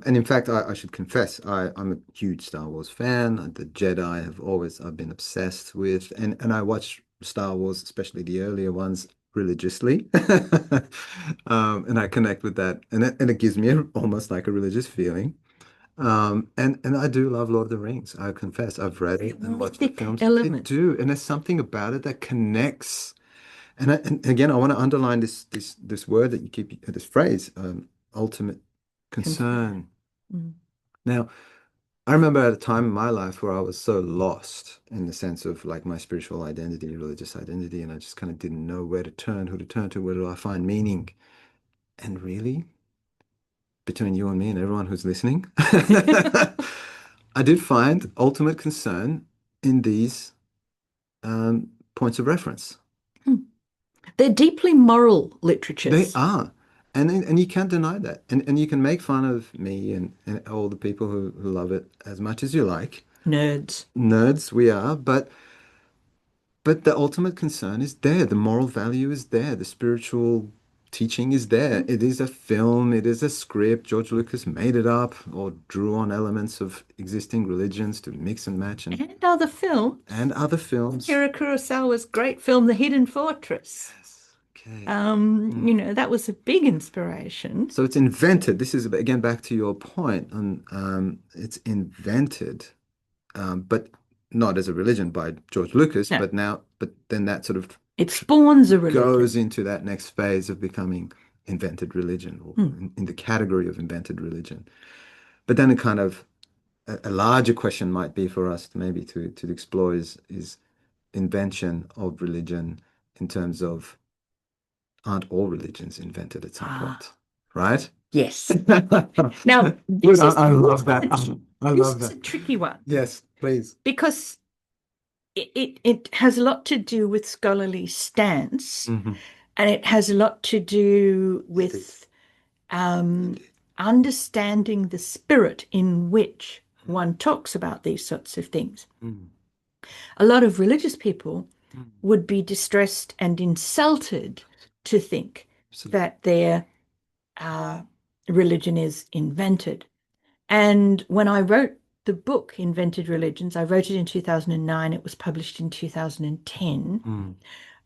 And in fact, I should confess, I'm a huge Star Wars fan. The Jedi I've been obsessed with, and I watch Star Wars, especially the earlier ones, religiously. And I connect with that, and it gives me almost like a religious feeling. And I do love Lord of the Rings. I confess, I've read it and watched the Mythic films. They element. do, and there's something about it that connects. And again, I want to underline this word that you keep, this phrase, ultimate Concern. concern. Mm. Now, I remember at a time in my life where I was so lost in the sense of like my spiritual identity, religious identity, and I just kind of didn't know where to turn, who to turn to, where do I find meaning? And really, between you and me and everyone who's listening, I did find ultimate concern in these points of reference. They're deeply moral They literatures. are. And you can't deny that. And you can make fun of me and all the people who love it as much as you like. Nerds. Nerds we are, but the ultimate concern is there. The moral value is there. The spiritual teaching is there. It is a film, it is a script. George Lucas made it up or drew on elements of existing religions to mix and match And other films. and other films. Akira Kurosawa's great film, The Hidden Fortress. Yes. Okay. Mm. That was a big inspiration. So it's invented. This is again back to your point, and it's invented, but not as a religion by George Lucas, No, but then that sort of it spawns a goes religion. into that next phase of becoming invented religion or Hmm. in the category of invented religion. But then a larger question might be for us maybe to explore is invention of religion in terms of aren't all religions invented at some point, Ah, right? yes. Now, Good. I love that. I this love is that. a tricky one Yes, please. because it has a lot to do with scholarly stance, Hmm. and it has a lot to do Indeed. with um, understanding the spirit in which one talks about these sorts of things. Mm. A lot of religious people Mm. would be distressed and insulted to think Absolutely. that their uh, religion is invented. And when I wrote the book, Invented Religions, I wrote it in 2009, it was published in 2010. Mm.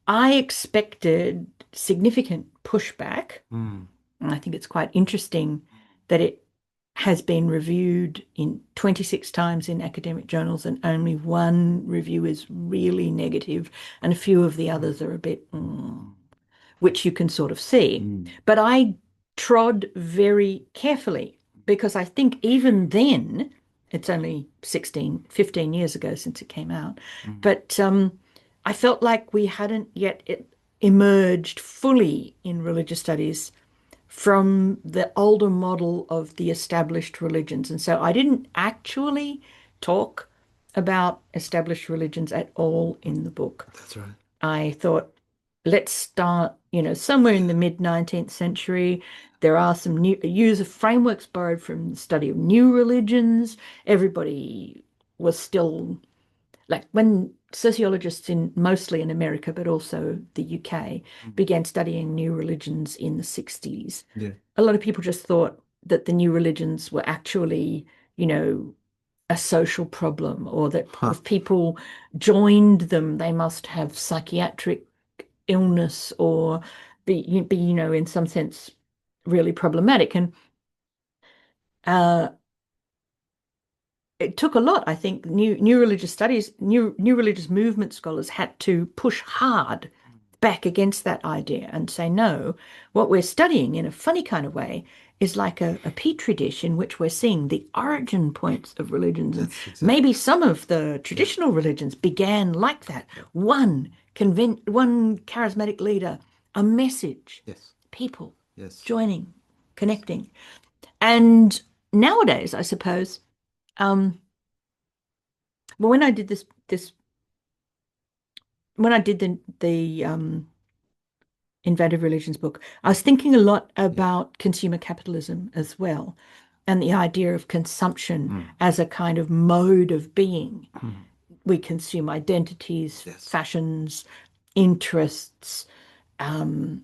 I expected significant pushback. Mm. And I think it's quite interesting that it has been reviewed in 26 times in academic journals, and only one review is really negative, and a few of the others are a bit, which you can sort of see. Mm. But I trod very carefully because I think even then, it's only 16, 15 years ago since it came out, Mm. but I felt like we hadn't yet emerged fully in religious studies from the older model of the established religions. And so I didn't actually talk about established religions at all in the book. That's right. I thought, let's start, somewhere in the mid 19th century. There are some new user frameworks borrowed from the study of new religions. Everybody was still like when sociologists in mostly in America, but also the UK, Mm. began studying new religions in the 60s, Yeah. a lot of people just thought that the new religions were actually, you know, a social problem, or that Huh. if people joined them, they must have psychiatric illness or be, in some sense, really problematic. And uh, it took a lot, I think. New religious studies, new religious movement scholars had to push hard back against that idea and say, no, what we're studying in a funny kind of way is like a petri dish in which we're seeing the origin points of religions. And That's exactly. maybe some of the Yeah. traditional religions began like that. Yeah. One charismatic leader, a message, Yes. people Yes. joining, connecting. And nowadays, I suppose, um, well, when I did this when I did the Invented Religions book, I was thinking a lot Yeah. about consumer capitalism as well, and the idea of consumption Mm. as a kind of mode of being. Mm. We consume identities, Yes. fashions, interests. Mm.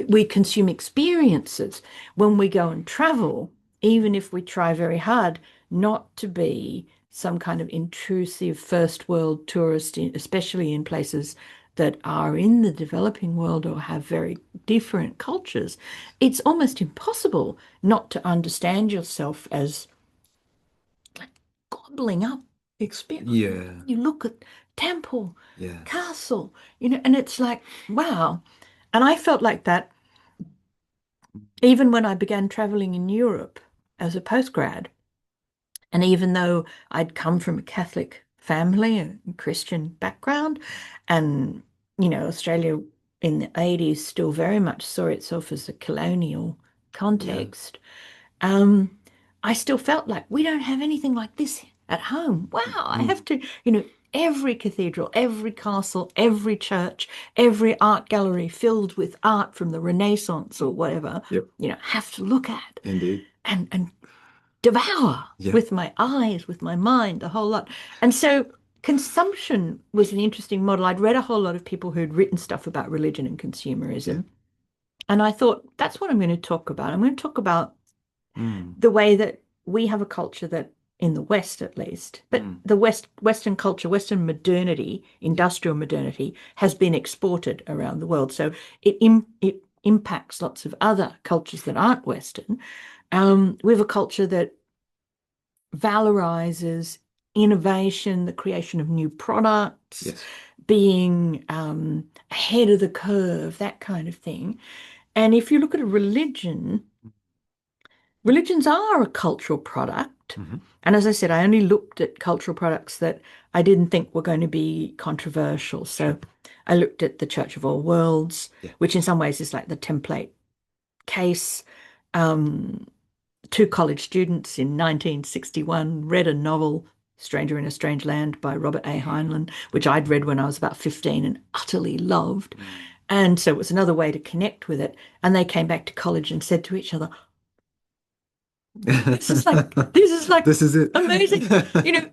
We consume experiences when we go and travel, even if we try very hard not to be some kind of intrusive first world tourist, especially in places that are in the developing world or have very different cultures. It's almost impossible not to understand yourself as like gobbling up experience. Yeah. You look at temple, Yes. castle, and it's like, wow. And I felt like that even when I began traveling in Europe as a postgrad. And even though I'd come from a Catholic family, a Christian background, and, Australia in the 80s still very much saw itself as a colonial Yeah. context, um, I still felt like we don't have anything like this at home. Wow, I Mm. have to, every cathedral, every castle, every church, every art gallery filled with art from the Renaissance or whatever, Yep. have to look at Indeed. and devour Yeah. with my eyes, with my mind, a whole lot. And so consumption was an interesting model. I'd read a whole lot of people who'd written stuff about religion and Yeah. consumerism. And I thought, that's what I'm going to talk about. I'm going to talk about Mm. the way that we have a culture that, in the West at least, but Mm. the Western culture, Western modernity, Yeah. industrial modernity, has been exported around the world. So it impacts lots of other cultures that aren't Western. We have a culture that valorizes innovation, the creation of new products, Yes. being ahead of the curve, that kind of thing. And if you look at a religion, religions are a cultural product. Hmm. And as I said, I only looked at cultural products that I didn't think were going to be controversial. So I looked at the Church of All Worlds, Yeah. which in some ways is like the template case. Um, Two college students in 1961 read a novel, Stranger in a Strange Land by Robert A. Heinlein, which I'd read when I was about 15 and utterly loved. Mm. And so it was another way to connect with it. And they came back to college and said to each other, this is like This is it. amazing, you know.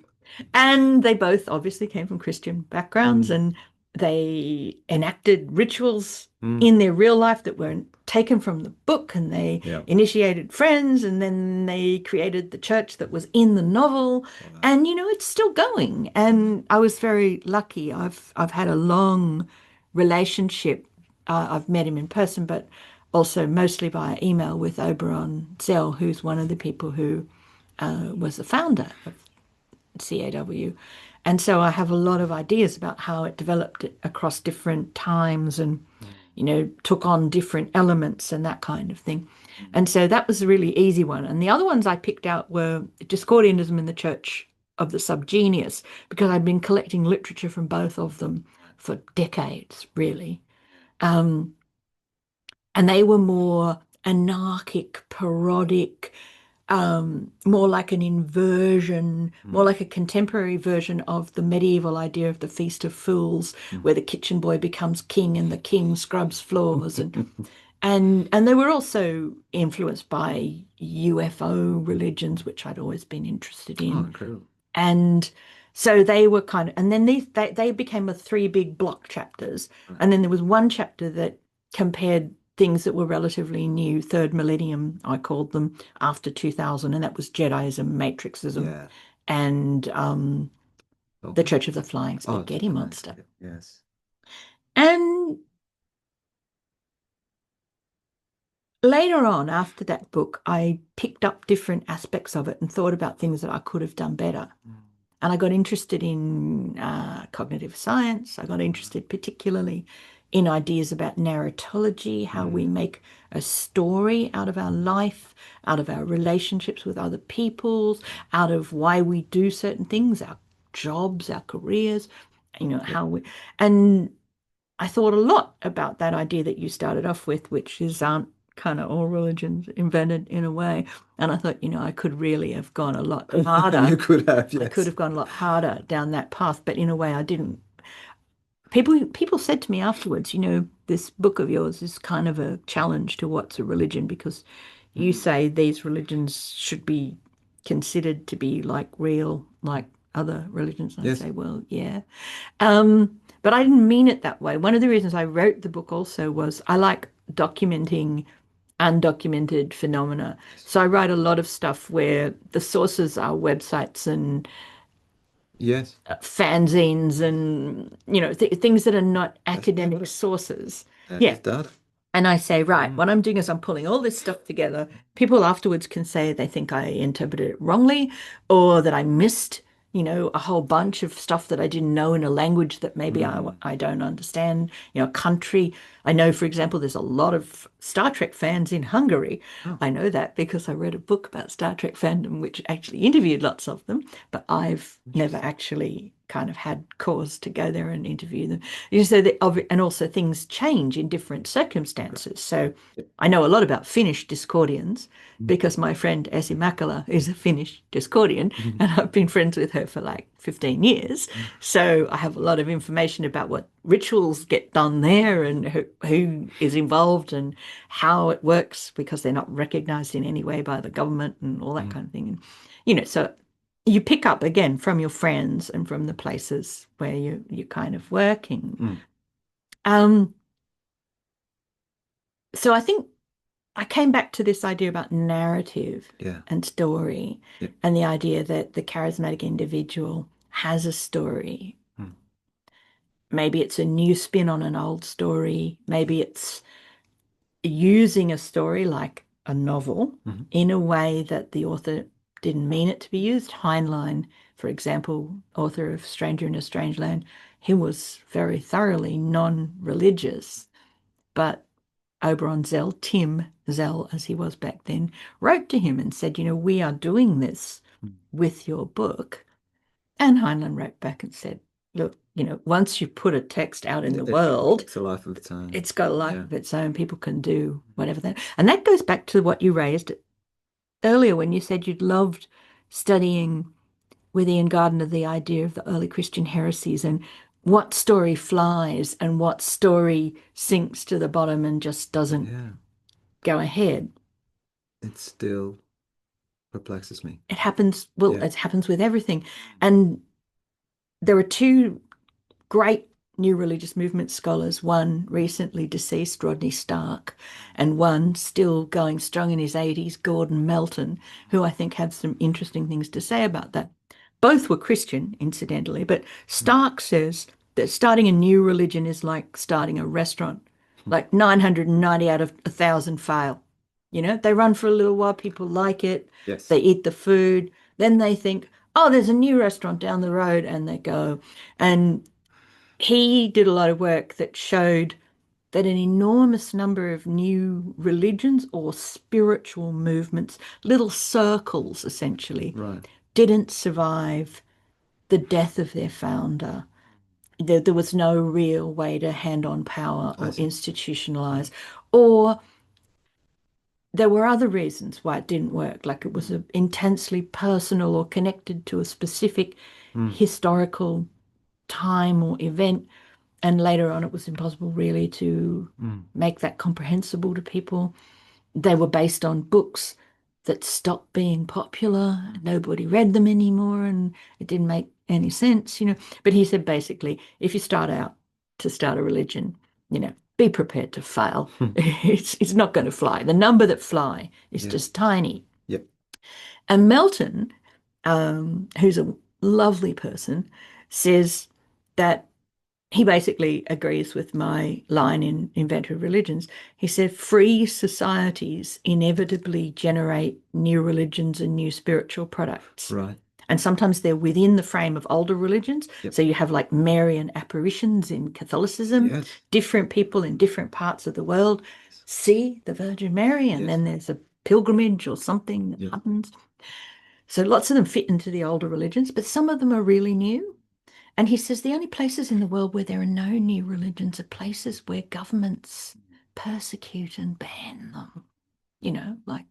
And they both obviously came from Christian backgrounds Mm. and they enacted rituals Mm. in their real life that were taken from the book and they Yeah. initiated friends and then they created the church that was in the novel. Wow. And it's still going. And I was very lucky. I've had a long relationship. I've met him in person, but also mostly via email with Oberon Zell, who's one of the people who was the founder of CAW. And so I have a lot of ideas about how it developed across different times and, Mm. took on different elements and that kind of thing. Mm. And so that was a really easy one. And the other ones I picked out were Discordianism in the Church of the Subgenius, because I'd been collecting literature from both of them for decades, really. Um, and they were more anarchic, parodic, more like an inversion, more Mm. like a contemporary version of the medieval idea of the Feast of Fools, Mm. where the kitchen boy becomes king and the king scrubs floors, and they were also influenced by UFO religions, which I'd always been interested Oh, in. incredible. And so they were kind of, and then they became a three big block chapters. Right. And then there was one chapter that compared things that were relatively new, third millennium, I called them, after 2000, and that was Jediism, Matrixism, Yeah. and the Okay. Church of the Flying Oh, Spaghetti fine. Monster. Yeah. Yes. And later on, after that book, I picked up different aspects of it and thought about things that I could have done better. Mm. And I got interested in cognitive science. I got interested particularly in ideas about narratology, how we make a story out of our life, out of our relationships with other peoples, out of why we do certain things, our jobs, our careers, Yep. how we, and I thought a lot about that idea that you started off with, which is aren't kind of all religions invented in a way. And I thought, I could really have gone a lot harder. You could have, I could yes. have gone a lot harder down that path, but in a way I didn't. People said to me afterwards, this book of yours is kind of a challenge to what's a religion because you say these religions should be considered to be like real, like other religions. And I Yes. say, well, yeah. But I didn't mean it that way. One of the reasons I wrote the book also was I like documenting undocumented phenomena. Yes. So I write a lot of stuff where the sources are websites and Yes. fanzines and th things that are not That's academic sources. that Yeah. is data. And I say, right, Mm. what I'm doing is I'm pulling all this stuff together. People afterwards can say they think I interpreted it wrongly or that I missed, a whole bunch of stuff that I didn't know in a language that maybe Mm. I don't understand, country. I know, for example, there's a lot of Star Trek fans in Hungary. Oh, I know that because I read a book about Star Trek fandom, which actually interviewed lots of them, but I've never interesting. actually kind of had cause to go there and interview them. So and also things change in different Okay. circumstances. So Yep. I know a lot about Finnish Discordians Mm. because my friend Essi Mäkelä is a Finnish Discordian Mhm. and I've been friends with her for like 15 years. Mm. So I have a lot of information about what rituals get done there and who is involved and how it works because they're not recognized in any way by the government and all that Mm. kind of thing. And, so you pick up again from your friends and from the places where you're kind of working. Mm. Um, so I think I came back to this idea about narrative Yeah. and story Yep. and the idea that the charismatic individual has a story. Mm. Maybe it's a new spin on an old story. Maybe it's using a story like a novel Mhm. in a way that the author didn't mean it to be used. Heinlein, for example, author of Stranger in a Strange Land, he was very thoroughly non-religious, but Oberon Zell, Tim Zell, as he was back then, wrote to him and said, we are doing this Mm. with your book. And Heinlein wrote back and said, look, once you put a text out in the It world, takes a life of its own. it's got a life Yeah. of its own. People can do whatever they. And that goes back to what you raised earlier when you said you'd loved studying with Ian Gardner the idea of the early Christian heresies and what story flies and what story sinks to the bottom and just doesn't Yeah. go ahead. It still perplexes me. It happens, well, Yeah. it happens with everything. And there are two great new religious movement scholars, one recently deceased, Rodney Stark, and one still going strong in his 80s, Gordon Melton, who I think have some interesting things to say about that. Both were Christian, incidentally, but Mm. Stark says that starting a new religion is like starting a restaurant. Like 990 out of 1,000 fail. They run for a little while, people like it, Yes. they eat the food, then they think, oh, there's a new restaurant down the road, and they go. And he did a lot of work that showed that an enormous number of new religions or spiritual movements, little circles essentially, Right. didn't survive the death of their founder. There was no real way to hand on power I or see. institutionalize, or there were other reasons why it didn't work, like it was intensely personal or connected to a specific Mm. historical time or event. And later on, it was impossible really to Mm. make that comprehensible to people. They were based on books that stopped being popular. Nobody read them anymore, and it didn't make any sense. But he said basically, if you start out to start a religion, be prepared to fail. It's not going to fly. The number that fly is Yeah. just tiny. Yep. And Melton, who's a lovely person, says that he basically agrees with my line in Inventor of Religions. He said, free societies inevitably generate new religions and new spiritual products. Right. And sometimes they're within the frame of older religions. Yep. So you have like Marian apparitions in Catholicism, Yes. different people in different parts of the world see the Virgin Mary, and Yes. then there's a pilgrimage or something that Yep. happens. So lots of them fit into the older religions, but some of them are really new. And he says the only places in the world where there are no new religions are places where governments persecute and ban them, like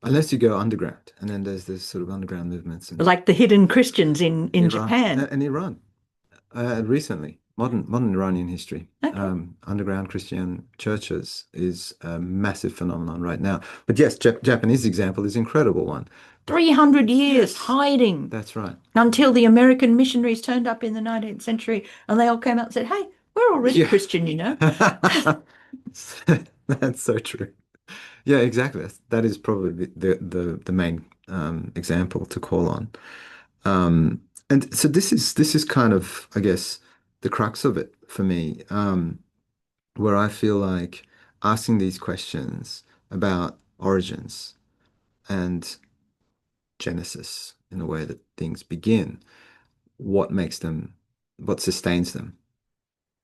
Unless you go underground, and then there's this sort of underground movements in the hidden Christians in Iran Japan. and Iran. Recently, modern Iranian history, Okay. underground Christian churches is a massive phenomenon right now. But yes, Japanese example is incredible one. 300 years Yes, hiding that's right. until the American missionaries turned up in the 19th century and they all came out and said, hey, we're already Yeah, Christian, you know. that's so true. Yeah, exactly. That is probably the main example to call on. And so this is kind of, I guess, the crux of it for me, where I feel like asking these questions about origins and Genesis in a way that things begin, what makes them, what sustains them,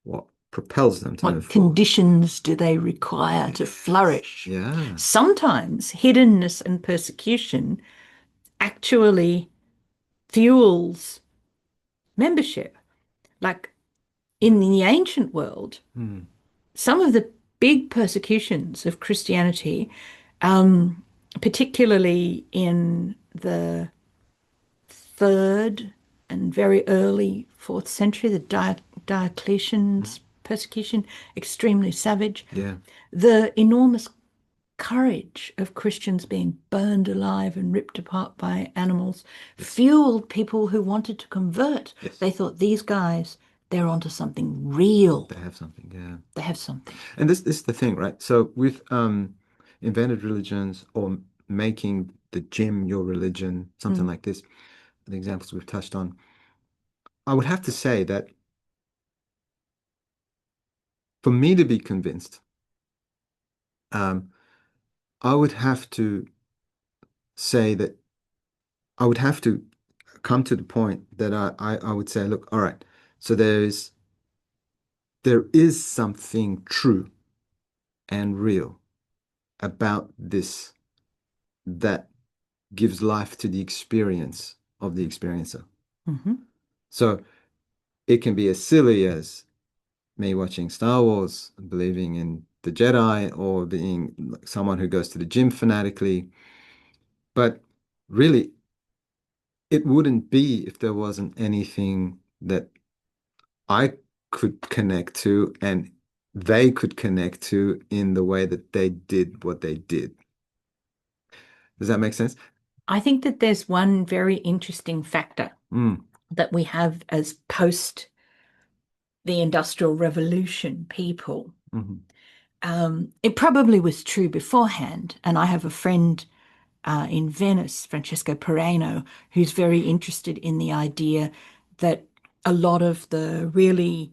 what propels them to move What forward. conditions do they require to Yes. flourish? Yeah. Sometimes hiddenness and persecution actually fuels membership. Like in the ancient world, Hmm. some of the big persecutions of Christianity, um, particularly in the third and very early fourth century, the Diocletian's persecution, extremely savage. Yeah. The enormous courage of Christians being burned alive and ripped apart by animals Yes. fueled people who wanted to convert. Yes. They thought these guys, they're onto something real. They have something. Yeah. They have something. And this is the thing, right? So with invented religions or making the gym your religion, something Mm. like this, the examples we've touched on, I would have to say that for me to be convinced, um, I would have to say that I would have to come to the point that I would say, look, all right, so there is something true and real about this that gives life to the experience of the experiencer. Hmm. So it can be as silly as me watching Star Wars, believing in the Jedi, or being like someone who goes to the gym fanatically. But really, it wouldn't be if there wasn't anything that I could connect to and they could connect to in the way that they did what they did. Does that make sense? I think that there's one very interesting factor Mm, that we have as post the Industrial Revolution people. mhm. It probably was true beforehand. And I have a friend in Venice, Francesco Pereno, who's very interested in the idea that a lot of the really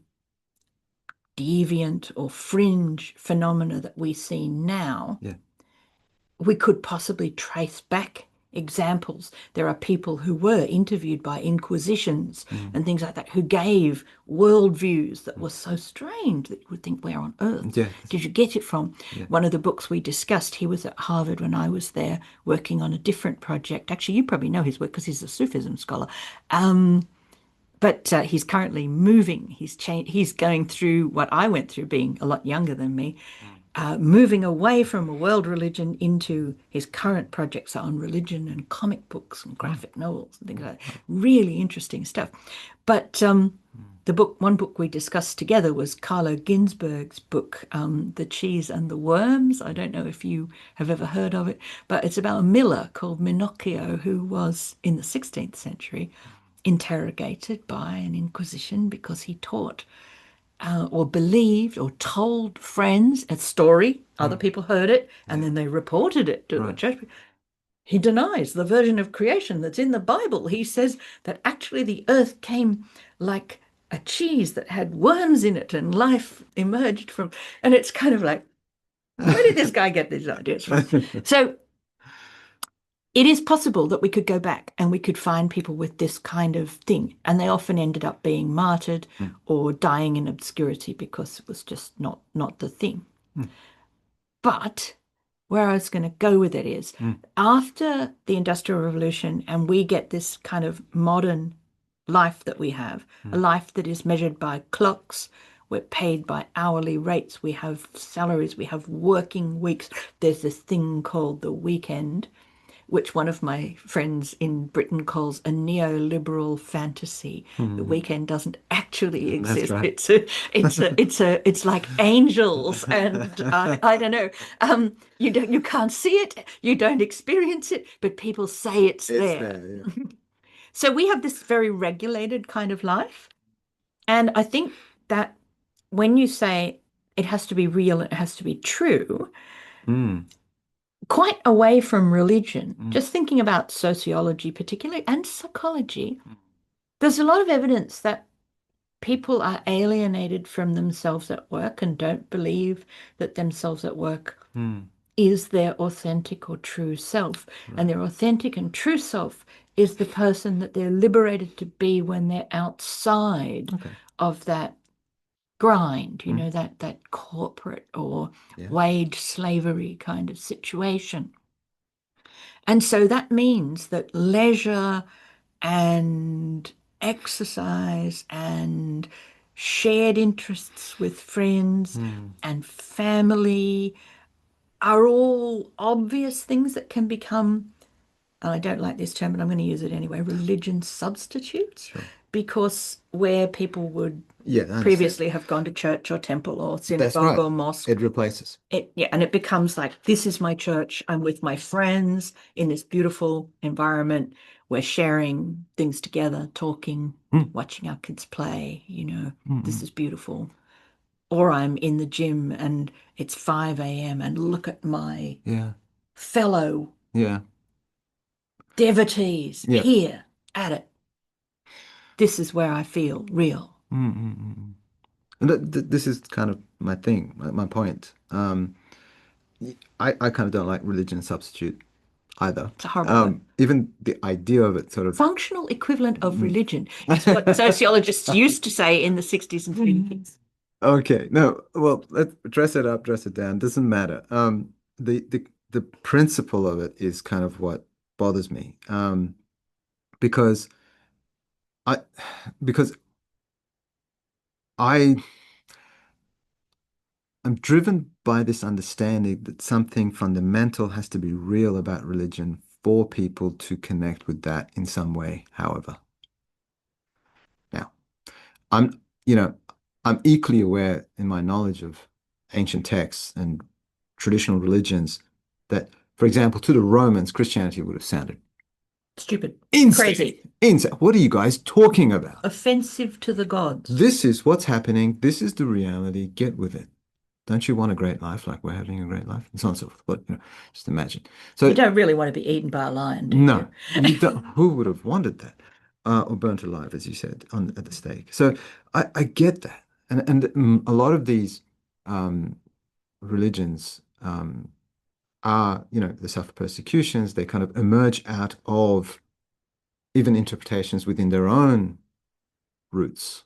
deviant or fringe phenomena that we see now, Yeah. we could possibly trace back examples. There are people who were interviewed by inquisitions Mm, and things like that who gave worldviews that were so strange that you would think, where on earth yeah. did you get it from? Yeah. One of the books we discussed, he was at Harvard when I was there working on a different project. Actually, you probably know his work because he's a Sufism scholar. But he's currently moving. He's going through what I went through, being a lot younger than me, moving away from a world religion into his current projects on religion and comic books and Mm, graphic novels and things like that. wow. Really interesting stuff. But one book we discussed together was Carlo Ginzburg's book, The Cheese and the Worms. I don't know if you have ever heard of it, but it's about a miller called Minocchio who was in the 16th century interrogated by an inquisition because he taught or believed or told friends a story. Other Mm, people heard it and yeah. then they reported it to a Right. church. He denies the version of creation that's in the Bible. He says that actually the earth came like a cheese that had worms in it and life emerged from. And it's kind of like, where did this guy get these ideas from? So it is possible that we could go back and we could find people with this kind of thing, and they often ended up being martyred Mm. or dying in obscurity because it was just not the thing. Mm. But where I was going to go with it is Mm. after the Industrial Revolution, and we get this kind of modern life that we have, a Mm. life that is measured by clocks, we're paid by hourly rates, we have salaries, we have working weeks. There's this thing called the weekend, which one of my friends in Britain calls a neoliberal fantasy. The Mm. weekend doesn't actually That's exist. right. It's like angels, and I don't know. You can't see it, you don't experience it, but people say it's It's there. there, yeah. So we have this very regulated kind of life, and I think that when you say it has to be real, it has to be true, Mm. quite away from religion, Mm. just thinking about sociology particularly and psychology, there's a lot of evidence that people are alienated from themselves at work and don't believe that themselves at work Mm. is their authentic or true self. And Right. their authentic and true self is the person that they're liberated to be when they're outside Okay. of that grind, Mm. that corporate or Yeah. wage slavery kind of situation. And so that means that leisure and exercise and shared interests with friends Mm. and family are all obvious things that can become, and I don't like this term, but I'm going to use it anyway, religion substitutes, Sure. because where people would Yeah, I understand. previously have gone to church or temple or That's synagogue right. or mosque, It replaces. and it becomes like, this is my church. I'm with my friends in this beautiful environment. We're sharing things together, talking, Mm. watching our kids play, this Mm. is beautiful. Or I'm in the gym and it's 5 a.m. and look at my Yeah. fellow Yeah. devotees Yeah. here at it. This is where I feel real. Mm. And this is kind of my thing, my point. I kind of don't like religion substitute either. It's a horrible word. Even the idea of it sort of. Functional equivalent of Mm. religion is what sociologists used to say in the 60s and 70s. Okay, no, well, let's dress it up, dress it down, doesn't matter. The principle of it is kind of what bothers me. Because I because I I'm driven by this understanding that something fundamental has to be real about religion for people to connect with that in some way, however. Now, I'm, you know, I'm equally aware in my knowledge of ancient texts and traditional religions that, for example, to the Romans, Christianity would have sounded Stupid, insane. crazy, Insane. What are you guys talking about? offensive to the gods. This is what's happening. This is the reality. Get with it. Don't you want a great life like we're having a great life? And so on and so forth. But, just imagine. You So, don't really want to be eaten by a lion, do no, you? you don't. Who would have wanted that? Or burnt alive, as you said, on at the stake. So I get that, and a lot of these religions are, the suffer persecutions. They kind of emerge out of even interpretations within their own roots.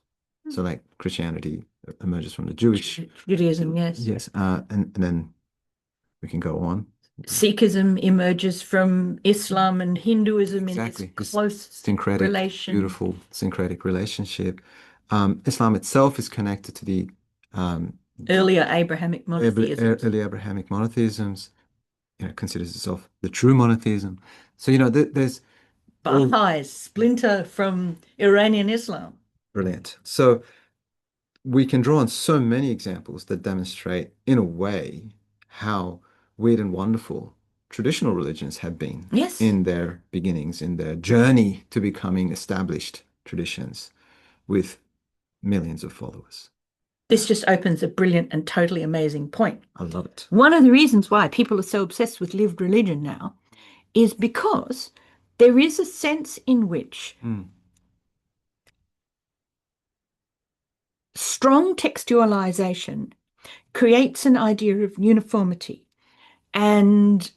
So, like Christianity emerges from the Jewish, Judaism, yes. yes, and then we can go on. Sikhism emerges from Islam and Hinduism in this Exactly. This close syncretic, relation. beautiful syncretic relationship. Islam itself is connected to the Earlier Abrahamic monotheisms. early Abrahamic monotheisms, considers itself the true monotheism. So, there's all Baha'is splinter from Iranian Islam. brilliant. So we can draw on so many examples that demonstrate, in a way, how weird and wonderful traditional religions have been Yes, in their beginnings, in their journey to becoming established traditions with millions of followers. this just opens a brilliant and totally amazing point. I love it. One of the reasons why people are so obsessed with lived religion now is because there is a sense in which Mm. strong textualization creates an idea of uniformity, and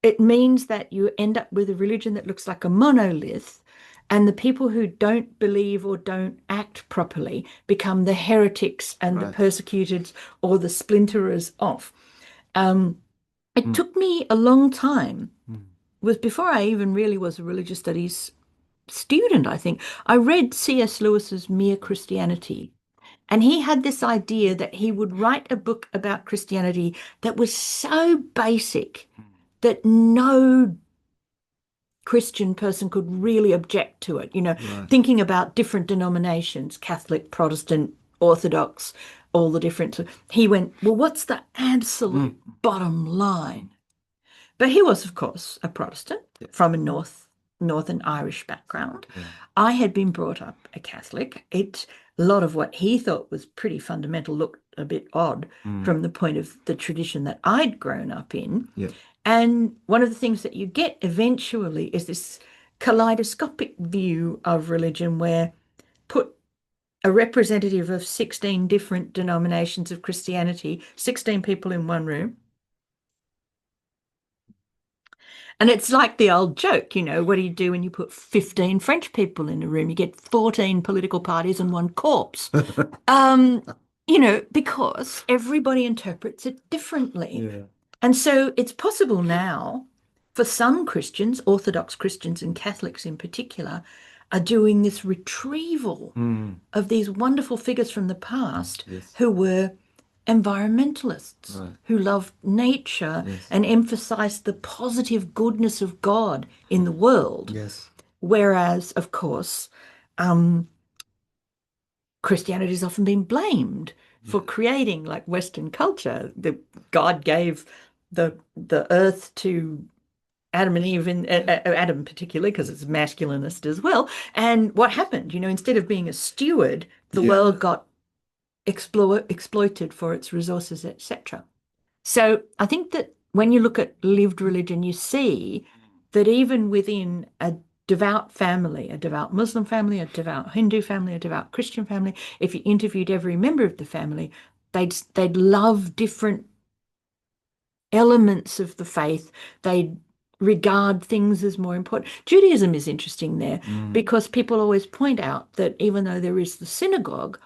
it means that you end up with a religion that looks like a monolith, and the people who don't believe or don't act properly become the heretics and the Right. persecuted or the splinterers off. Um, it Mm. took me a long time. Mm. It was before I even really was a religious studies student, I think. I read C.S. Lewis's Mere Christianity, and he had this idea that he would write a book about Christianity that was so basic that no Christian person could really object to it. Right. Thinking about different denominations, Catholic, Protestant, Orthodox, all the different. He went, well, what's the absolute bottom line? But he was, of course, a Protestant Yeah. from a Northern Irish background. Yeah. I had been brought up a Catholic. A lot of what he thought was pretty fundamental looked a bit odd from the point of the tradition that I'd grown up in. Yeah. And one of the things that you get eventually is this kaleidoscopic view of religion where put a representative of 16 different denominations of Christianity, 16 people in one room. And it's like the old joke, what do you do when you put 15 French people in a room? You get 14 political parties and one corpse. Um, because everybody interprets it differently. Yeah. And so it's possible now for some Christians, Orthodox Christians and Catholics in particular, are doing this retrieval of these wonderful figures from the past Yes. who were environmentalists, Right. who loved nature Yes. and emphasized the positive goodness of God in the world. Yes. Whereas, of course, um, Christianity has often been blamed for creating like Western culture. God gave the earth to Adam and Eve, and Adam particularly, because it's masculinist as well. And what happened? Instead of being a steward, the Yeah. world got exploited for its resources, etc. So I think that when you look at lived religion, you see that even within a devout family, a devout Muslim family, a devout Hindu family, a devout Christian family, if you interviewed every member of the family, they'd love different elements of the faith. They'd regard things as more important. Judaism is interesting there because people always point out that even though there is the synagogue,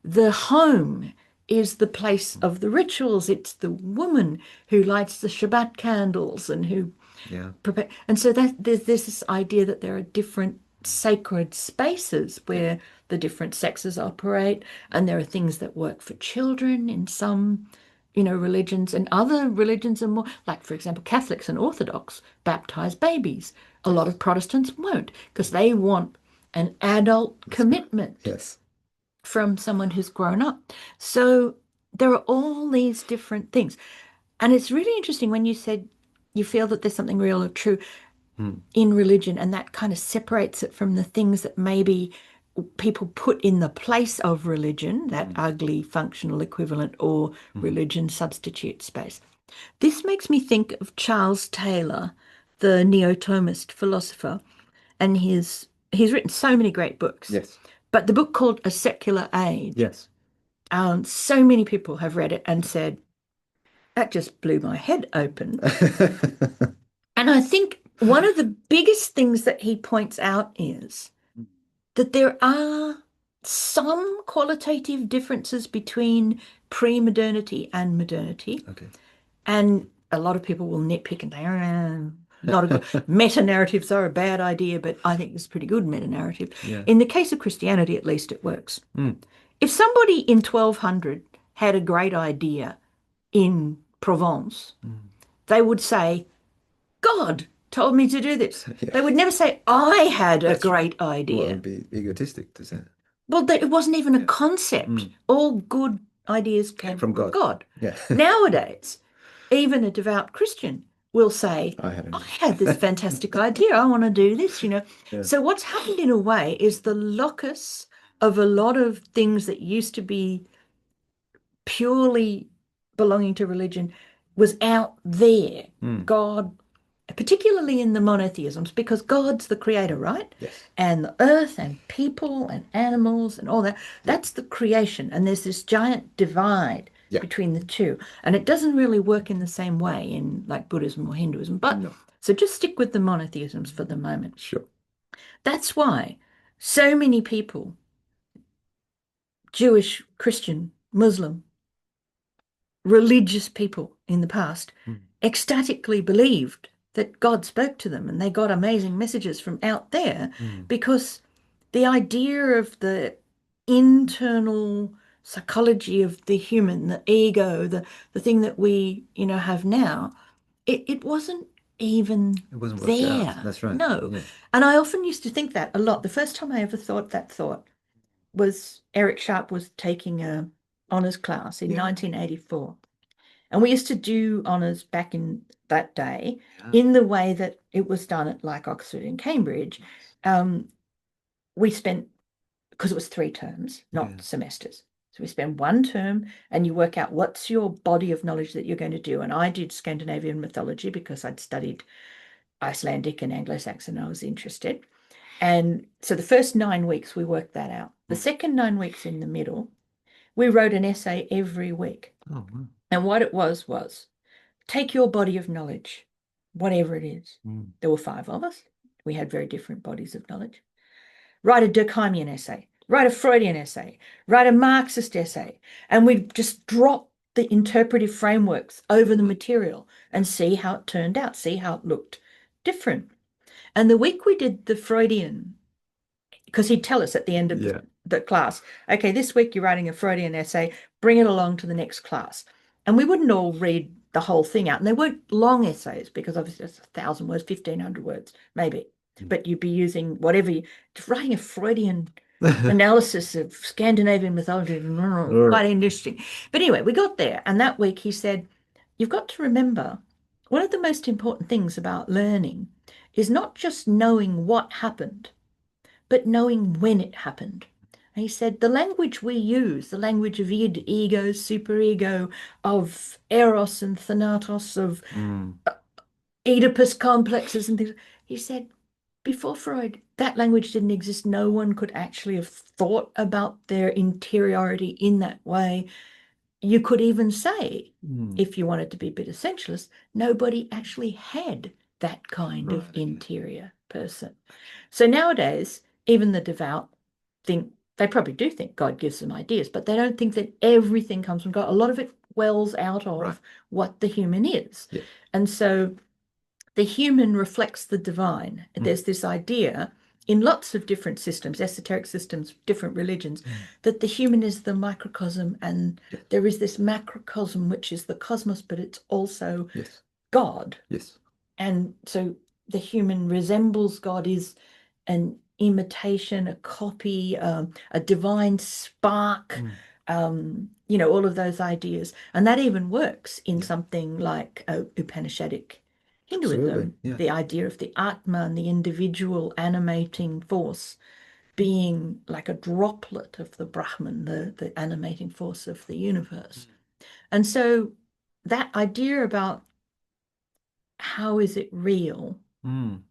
the home is the place of the rituals. It's the woman who lights the Shabbat candles and who Yeah. prepare. And so that there's this idea that there are different sacred spaces where the different sexes operate, and there are things that work for children in some, religions, and other religions are more like, for example, Catholics and Orthodox baptize babies. A lot of Protestants won't because they want an adult commitment Yes. from someone who's grown up. So there are all these different things. And it's really interesting when you said you feel that there's something real or true in religion, and that kind of separates it from the things that maybe people put in the place of religion, that ugly functional equivalent or religion substitute space. This makes me think of Charles Taylor, the neo-Thomist philosopher, and he's written so many great books. Yes. But the book called A Secular Age, Yes. so many people have read it and said, that just blew my head open. And I think one of the biggest things that he points out is that there are some qualitative differences between pre-modernity and modernity. Okay. And a lot of people will nitpick and say, not a good meta-narratives are a bad idea, but I think it's a pretty good meta-narrative. Yeah. In the case of Christianity, at least it works. If somebody in 1200 had a great idea in Provence, they would say, God told me to do this. Yeah. They would never say, I had a That's great Well, it idea. would be egotistic to say that. Well, it wasn't even a concept. All good ideas came From from God. God. Yeah. Nowadays, even a devout Christian will say, I had an I had this fantastic idea. I want to do this. Yeah. So what's happened in a way is the locus of a lot of things that used to be purely belonging to religion was out there. God, particularly in the monotheisms, because God's the creator, right? Yes. And the earth and people and animals and all that, that's the creation. And there's this giant divide Yeah. between the two. And it doesn't really work in the same way in like Buddhism or Hinduism. But No. so just stick with the monotheisms for the moment. Sure. That's why so many people, Jewish, Christian, Muslim, religious people in the past, Mm. ecstatically believed that God spoke to them and they got amazing messages from out there Mm. because the idea of the internal psychology of the human, the ego, the thing that we, have now, it wasn't even It wasn't worked out. there. That's right. No. Yeah. And I often used to think that a lot. The first time I ever thought that thought was Eric Sharp was taking a honors class in Yeah. 1984. And we used to do honors back in that day Yeah. in the way that it was done at like Oxford and Cambridge. Um, we spent, because it was 3 terms, Yeah. not semesters. So we spend 1 term and you work out what's your body of knowledge that you're going to do. And I did Scandinavian mythology because I'd studied Icelandic and Anglo-Saxon. I was interested. And so the first 9 weeks, we worked that out. The second 9 weeks in the middle, we wrote an essay every week. Oh, wow. And what it was take your body of knowledge, whatever it is. Mm. There were 5 of us. We had very different bodies of knowledge. Write a Durkheimian essay, write a Freudian essay, write a Marxist essay. And we'd just drop the interpretive frameworks over the material and see how it turned out, see how it looked different. And the week we did the Freudian, because he'd tell us at the end of Yeah. the class, okay, this week you're writing a Freudian essay, bring it along to the next class. And we wouldn't all read the whole thing out. And they weren't long essays because obviously it's 1,000 words, 1,500 words, maybe. But you'd be using whatever writing a Freudian analysis of Scandinavian mythology, quite interesting. But anyway, we got there. And that week he said, you've got to remember one of the most important things about learning is not just knowing what happened, but knowing when it happened. And he said, the language we use, the language of id, ego, superego, of eros and thanatos, of Mm. Oedipus complexes and things, he said, before Freud, that language didn't exist. No one could actually have thought about their interiority in that way. You could even say, Mm. if you wanted to be a bit essentialist, nobody actually had that kind of Right. interior person. So nowadays, even the devout think, they probably do think God gives them ideas, but they don't think that everything comes from God. A lot of it wells out of Right. what the human is. Yeah. And so the human reflects the divine. There's this idea in lots of different systems, esoteric systems, different religions, that the human is the microcosm and Yes. there is this macrocosm, which is the cosmos, but it's also Yes. God. Yes. And so the human resembles God, is an imitation, a copy, a divine spark, all of those ideas. And that even works in something like Upanishadic Absolutely. Hinduism, Yeah. the idea of the Atma and the individual animating force being like a droplet of the Brahman, the animating force of the universe. And so that idea about how is it real? Mm.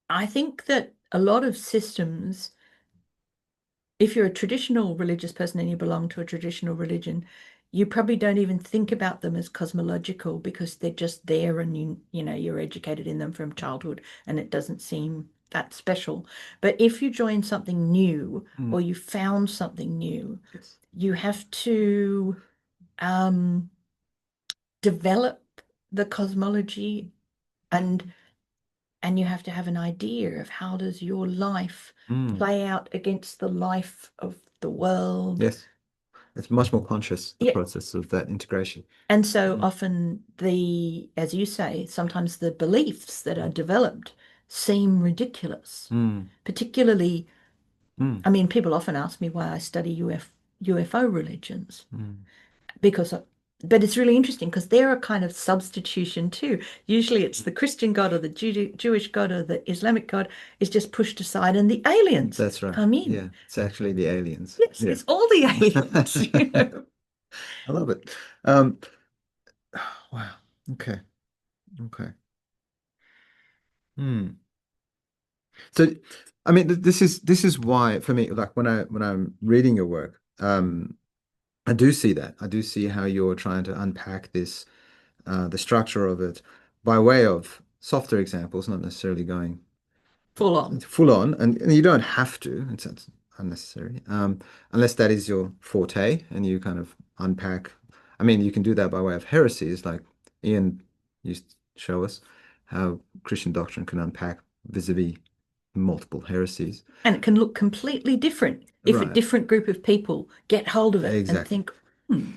I think that a lot of systems, if you're a traditional religious person and you belong to a traditional religion, you probably don't even think about them as cosmological because they're just there and you're educated in them from childhood and it doesn't seem that special. But if you join something new or you found something new, Yes. you have to develop the cosmology and you have to have an idea of how does your life Mm. play out against the life of the world. Yes. It's much more conscious, the Yeah. process of that integration. And so often as you say, sometimes the beliefs that are developed seem ridiculous. Mm. Particularly, Mm. I mean, people often ask me why I study UFO religions. Mm. Because but it's really interesting because they're a kind of substitution too. Usually it's the Christian God or the Jewish God or the Islamic God is just pushed aside and the aliens That's right. come in. Yeah. It's actually the aliens. Yes, Yeah. it's all the aliens. I love it. Um, wow. Okay. Okay. Hmm. So, I mean, this is why for me, like when I'm reading your work, I do see that. I do see how you're trying to unpack this, the structure of it, by way of softer examples, not necessarily going full on. full on, and you don't have to. It's unnecessary, unless that is your forte, and you kind of unpack. I mean, you can do that by way of heresies, like Ian used to show us how Christian doctrine can unpack vis-a-vis multiple heresies. And it can look completely different if a Right. different group of people get hold of it and Exactly. think, hmm,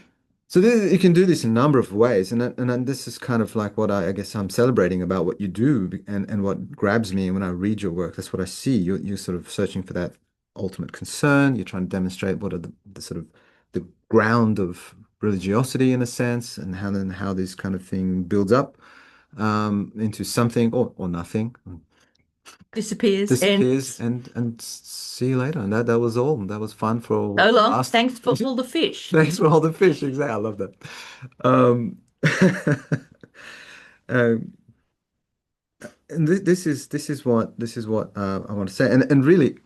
So you can do this in a number of ways, and this is kind of like what I guess I'm celebrating about what you do, and what grabs me when I read your work. That's what I see. You're sort of searching for that ultimate concern. You're trying to demonstrate what are the sort of the ground of religiosity in a sense, and how this kind of thing builds up into something or nothing, disappears, disappears, ends. and see you later. And that was all. That was fun for So what long. last. Thanks for all the fish. Thanks for all the fish. Exactly. I love that. Um, um, and this is what I want to say. And really,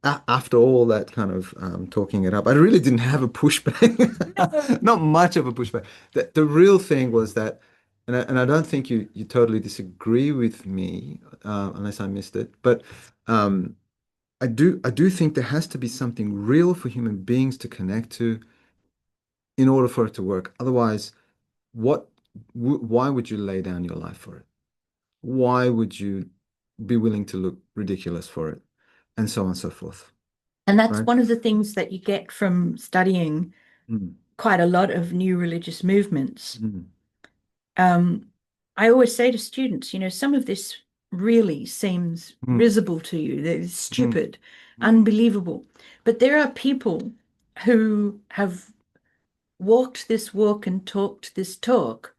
after all that kind of talking it up, I really didn't have a No. pushback. Not much of a pushback. The real thing was that, and I don't think you totally disagree with me, unless I missed it, but um, I do think there has to be something real for human beings to connect to in order for it to work. Otherwise, what, why would you lay down your life for it? Why would you be willing to look ridiculous for it? And so on and so forth, And that's right? one of the things that you get from studying Mm, quite a lot of new religious movements. mm, Um, I always say to students, some of this really seems mm, risible to you. They're mm, stupid, mm. unbelievable. But there are people who have walked this walk and talked this talk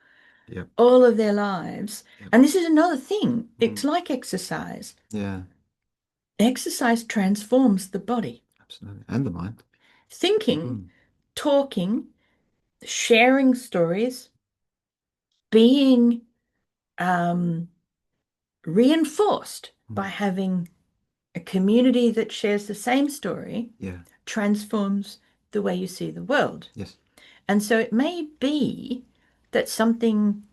Yep, all of their lives. yep. And this is another thing. It's Mm, like exercise. yeah, Exercise transforms the body. absolutely. And the mind. Thinking, Mm, talking, sharing stories, being um, reinforced by mm. having a community that shares the same story Yeah, transforms the way you see the world. yes. And so it may be that something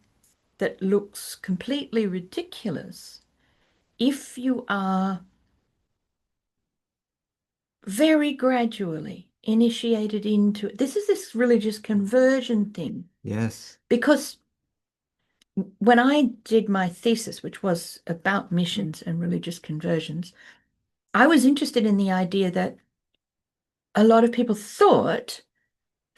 that looks completely ridiculous, if you are very gradually initiated into it, this is this religious conversion thing. Yes. Because when I did my thesis, which was about missions and religious conversions, I was interested in the idea that a lot of people thought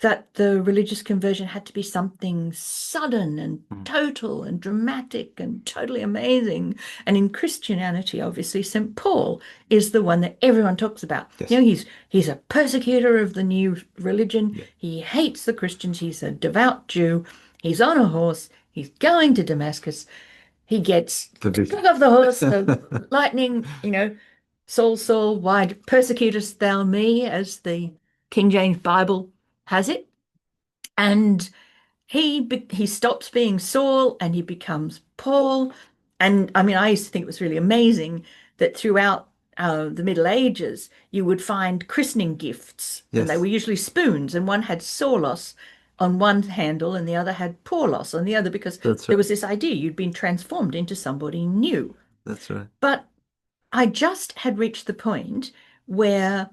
that the religious conversion had to be something sudden and Mm. total and dramatic and totally amazing. And in Christianity, obviously, St. Paul is the one that everyone talks about. Yes. He's a persecutor of the new religion. Yeah. He hates the Christians. He's a devout Jew. He's on a horse. He's going to Damascus. He gets The took vision. off the horse, the lightning, Saul, Saul, why persecutest thou me, as the King James Bible has it. And he stops being Saul and he becomes Paul. And I mean, I used to think it was really amazing that throughout the Middle Ages, you would find christening gifts, and they were Yes, usually spoons, and one had Saulos on one handle and the other had Paulos on the other, because that's there right. was this idea you'd been transformed into somebody new. That's right. But I just had reached the point where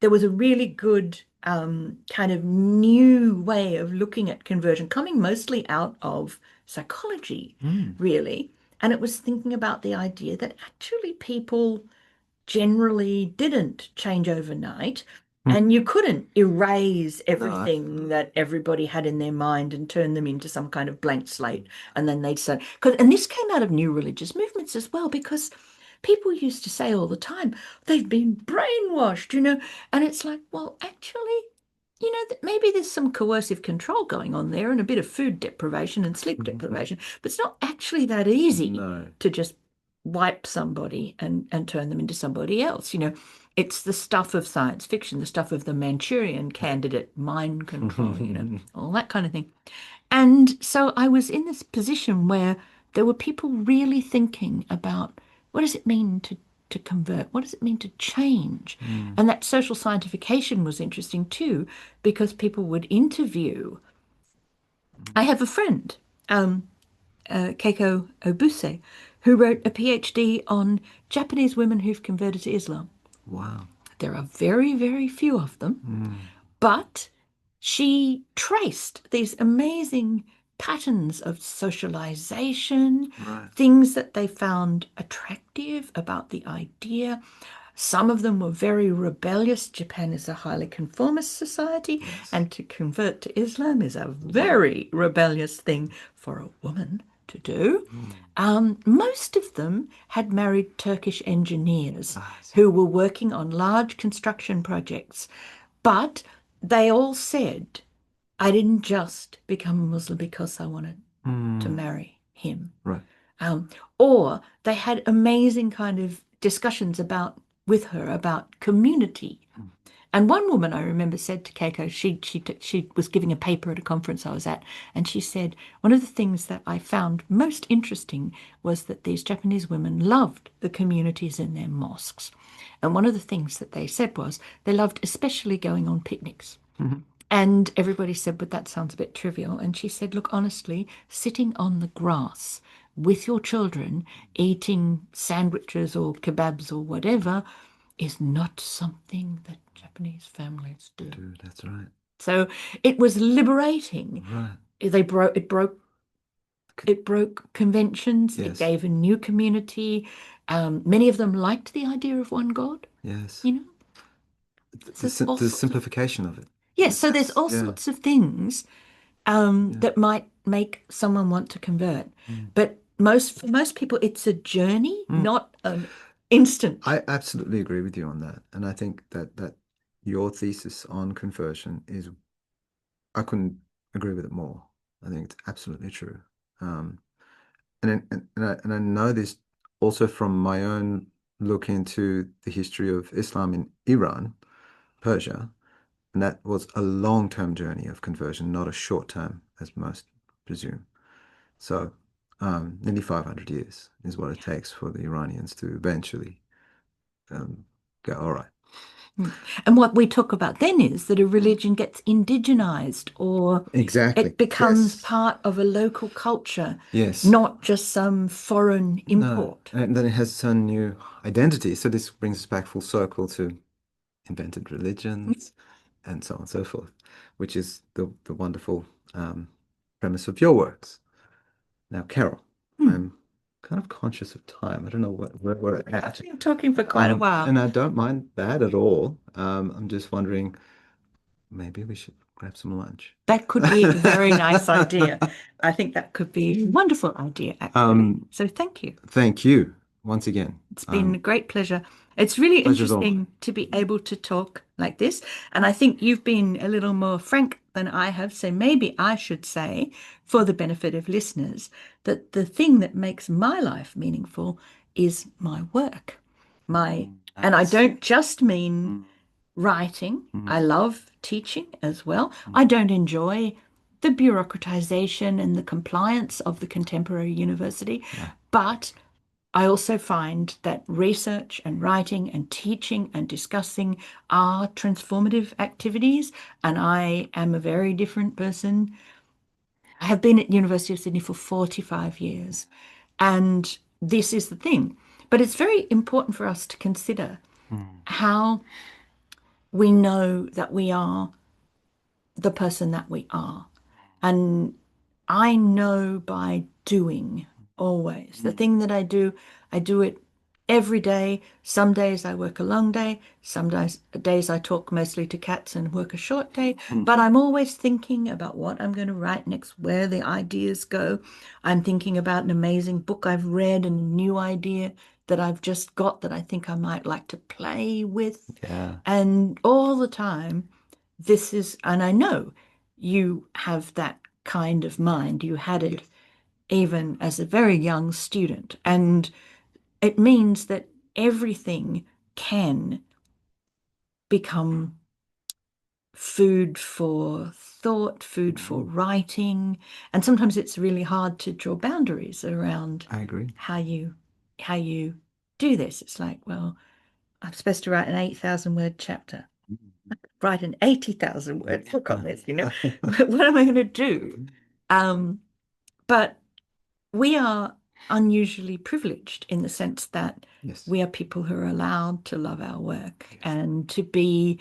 there was a really good kind of new way of looking at conversion, coming mostly out of psychology, Mm. really. And it was thinking about the idea that actually people generally didn't change overnight. Mm. And you couldn't erase No, everything absolutely. that everybody had in their mind and turn them into some kind of blank slate. And then they'd say, and this came out of new religious movements as well, because people used to say all the time, they've been brainwashed, and it's like, well, actually, that maybe there's some coercive control going on there and a bit of food deprivation and sleep deprivation, but it's not actually that easy No. to just wipe somebody and turn them into somebody else. It's the stuff of science fiction, the stuff of the Manchurian candidate, mind control, all that kind of thing. And so I was in this position where there were people really thinking about what does it mean to to convert? What does it mean to change? Mm. And that social scientification was interesting too, because people would interview. I have a friend, um, Keiko Obuse, who wrote a PhD on Japanese women who've converted to Islam. Wow. There are very, very few of them, Mm. but she traced these amazing patterns of socialization, Right. things that they found attractive about the idea. Some of them were very rebellious. Japan is a highly conformist society, Yes. and to convert to Islam is a very rebellious thing for a woman to do. Mm. Most of them had married Turkish engineers I see. who were working on large construction projects, but they all said, I didn't just become a Muslim because I wanted to Mm. marry him. Right. Um, or they had amazing kind of discussions about with her about community. Mm. And one woman I remember said to Keiko, she was giving a paper at a conference I was at, and she said one of the things that I found most interesting was that these Japanese women loved the communities in their mosques. And one of the things that they said was they loved especially going on picnics. Mhm. And everybody said, but that sounds a bit trivial. And she said, look, honestly, sitting on the grass with your children, eating sandwiches or kebabs or whatever, is not something that Japanese families do. Dude, that's right. So it was liberating. Right. It broke conventions. It Yes. gave a new community. Many of them liked the idea of one God, Yes. you know. So there's all The sorts of simplification of it. yes. So there's That's all yeah. sorts of things Yeah. that might make someone want to convert. Mm. But for most people, it's a journey, Mm. not an instant. I absolutely agree with you on that. And I think that your thesis on conversion is I couldn't agree with it more. I think it's absolutely true. Um, and I know this also from my own look into the history of Islam in Iran, Persia, and that was a long-term journey of conversion, not a short term, as most presume. So, nearly 500 years is what it takes for the Iranians to eventually um, go, all right. Mm. And what we talk about then is that a religion gets indigenized or Exactly. it becomes Yes. part of a local culture, Yes. not just some foreign No. import. And then it has its own new identity. So this brings us back full circle to invented religions and so on and so forth, which is the wonderful um, premise of your works. Now, Carol, Hmm. I'm kind of conscious of time. I don't know where we're I've at. been talking for quite a while. And I don't mind that at all. I'm just wondering, maybe we should grab some lunch. That could be a very nice idea. I think that could be a wonderful idea, actually. Um, So thank you. thank you once again. It's been a great pleasure. It's really Pleasure's all mine. interesting to be able to talk like this. And I think you've been a little more frank than I have. So maybe I should say, for the benefit of listeners, that the thing that makes my life meaningful is my work. And I Nice. don't just mean Mm, writing. I mm, love teaching as well. mm. I don't enjoy the bureaucratization and the compliance of the contemporary university, Yeah, but I also find that research and writing and teaching and discussing are transformative activities, and I am a very different person. I have been at University of Sydney for 45 years, and this is the thing. But it's very important for us to consider mm, how we know that we are the person that we are. And I know by doing always. The mm, thing that I do it every day. Some days I work a long day, some days I talk mostly to cats and work a short day, mm. but I'm always thinking about what I'm going to write next, where the ideas go. I'm thinking about an amazing book I've read and a new idea that I've just got that I think I might like to play with. Yeah. And all the time, and I know you have that kind of mind. You had it even as a very young student. And it means that everything can become food for thought, food for Mm, writing. And sometimes it's really hard to draw boundaries around I agree. how you do this. It's like, well, I'm supposed to write an 8,000 word chapter. Write an 80,000 word book on this, you know? What am I going to do? Um, but we are unusually privileged in the sense that Yes. we are people who are allowed to love our work Yes. and to be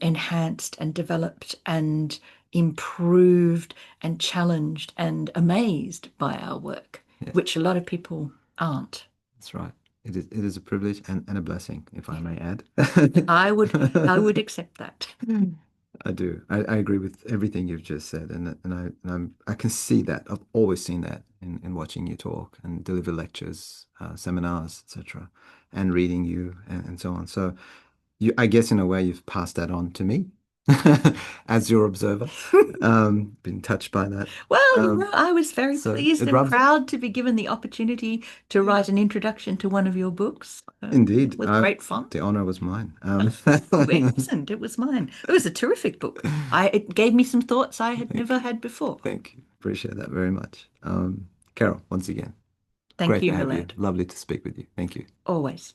enhanced and developed and improved and challenged and amazed by our work, Yes. which a lot of people aren't. That's right. It is a privilege and a blessing, if I Yeah. may add. I would accept that. I do. I agree with everything you've just said, and I can see that. I've always seen that in watching you talk and deliver lectures, seminars, etc., and reading you and so on. So I guess in a way you've passed that on to me as your observer. Been touched by that. Well, Um, I was very so pleased it and rubs proud to be given the opportunity to write an introduction to one of your books indeed. with great font. The honor was mine. Oh, it wasn't. It was mine. It was a terrific book. It gave me some thoughts I had Thank never you. had before. Thank you. Appreciate that very much. Carol, once again, Thank great you, to have you. Milad. Lovely to speak with you. Thank you. Always.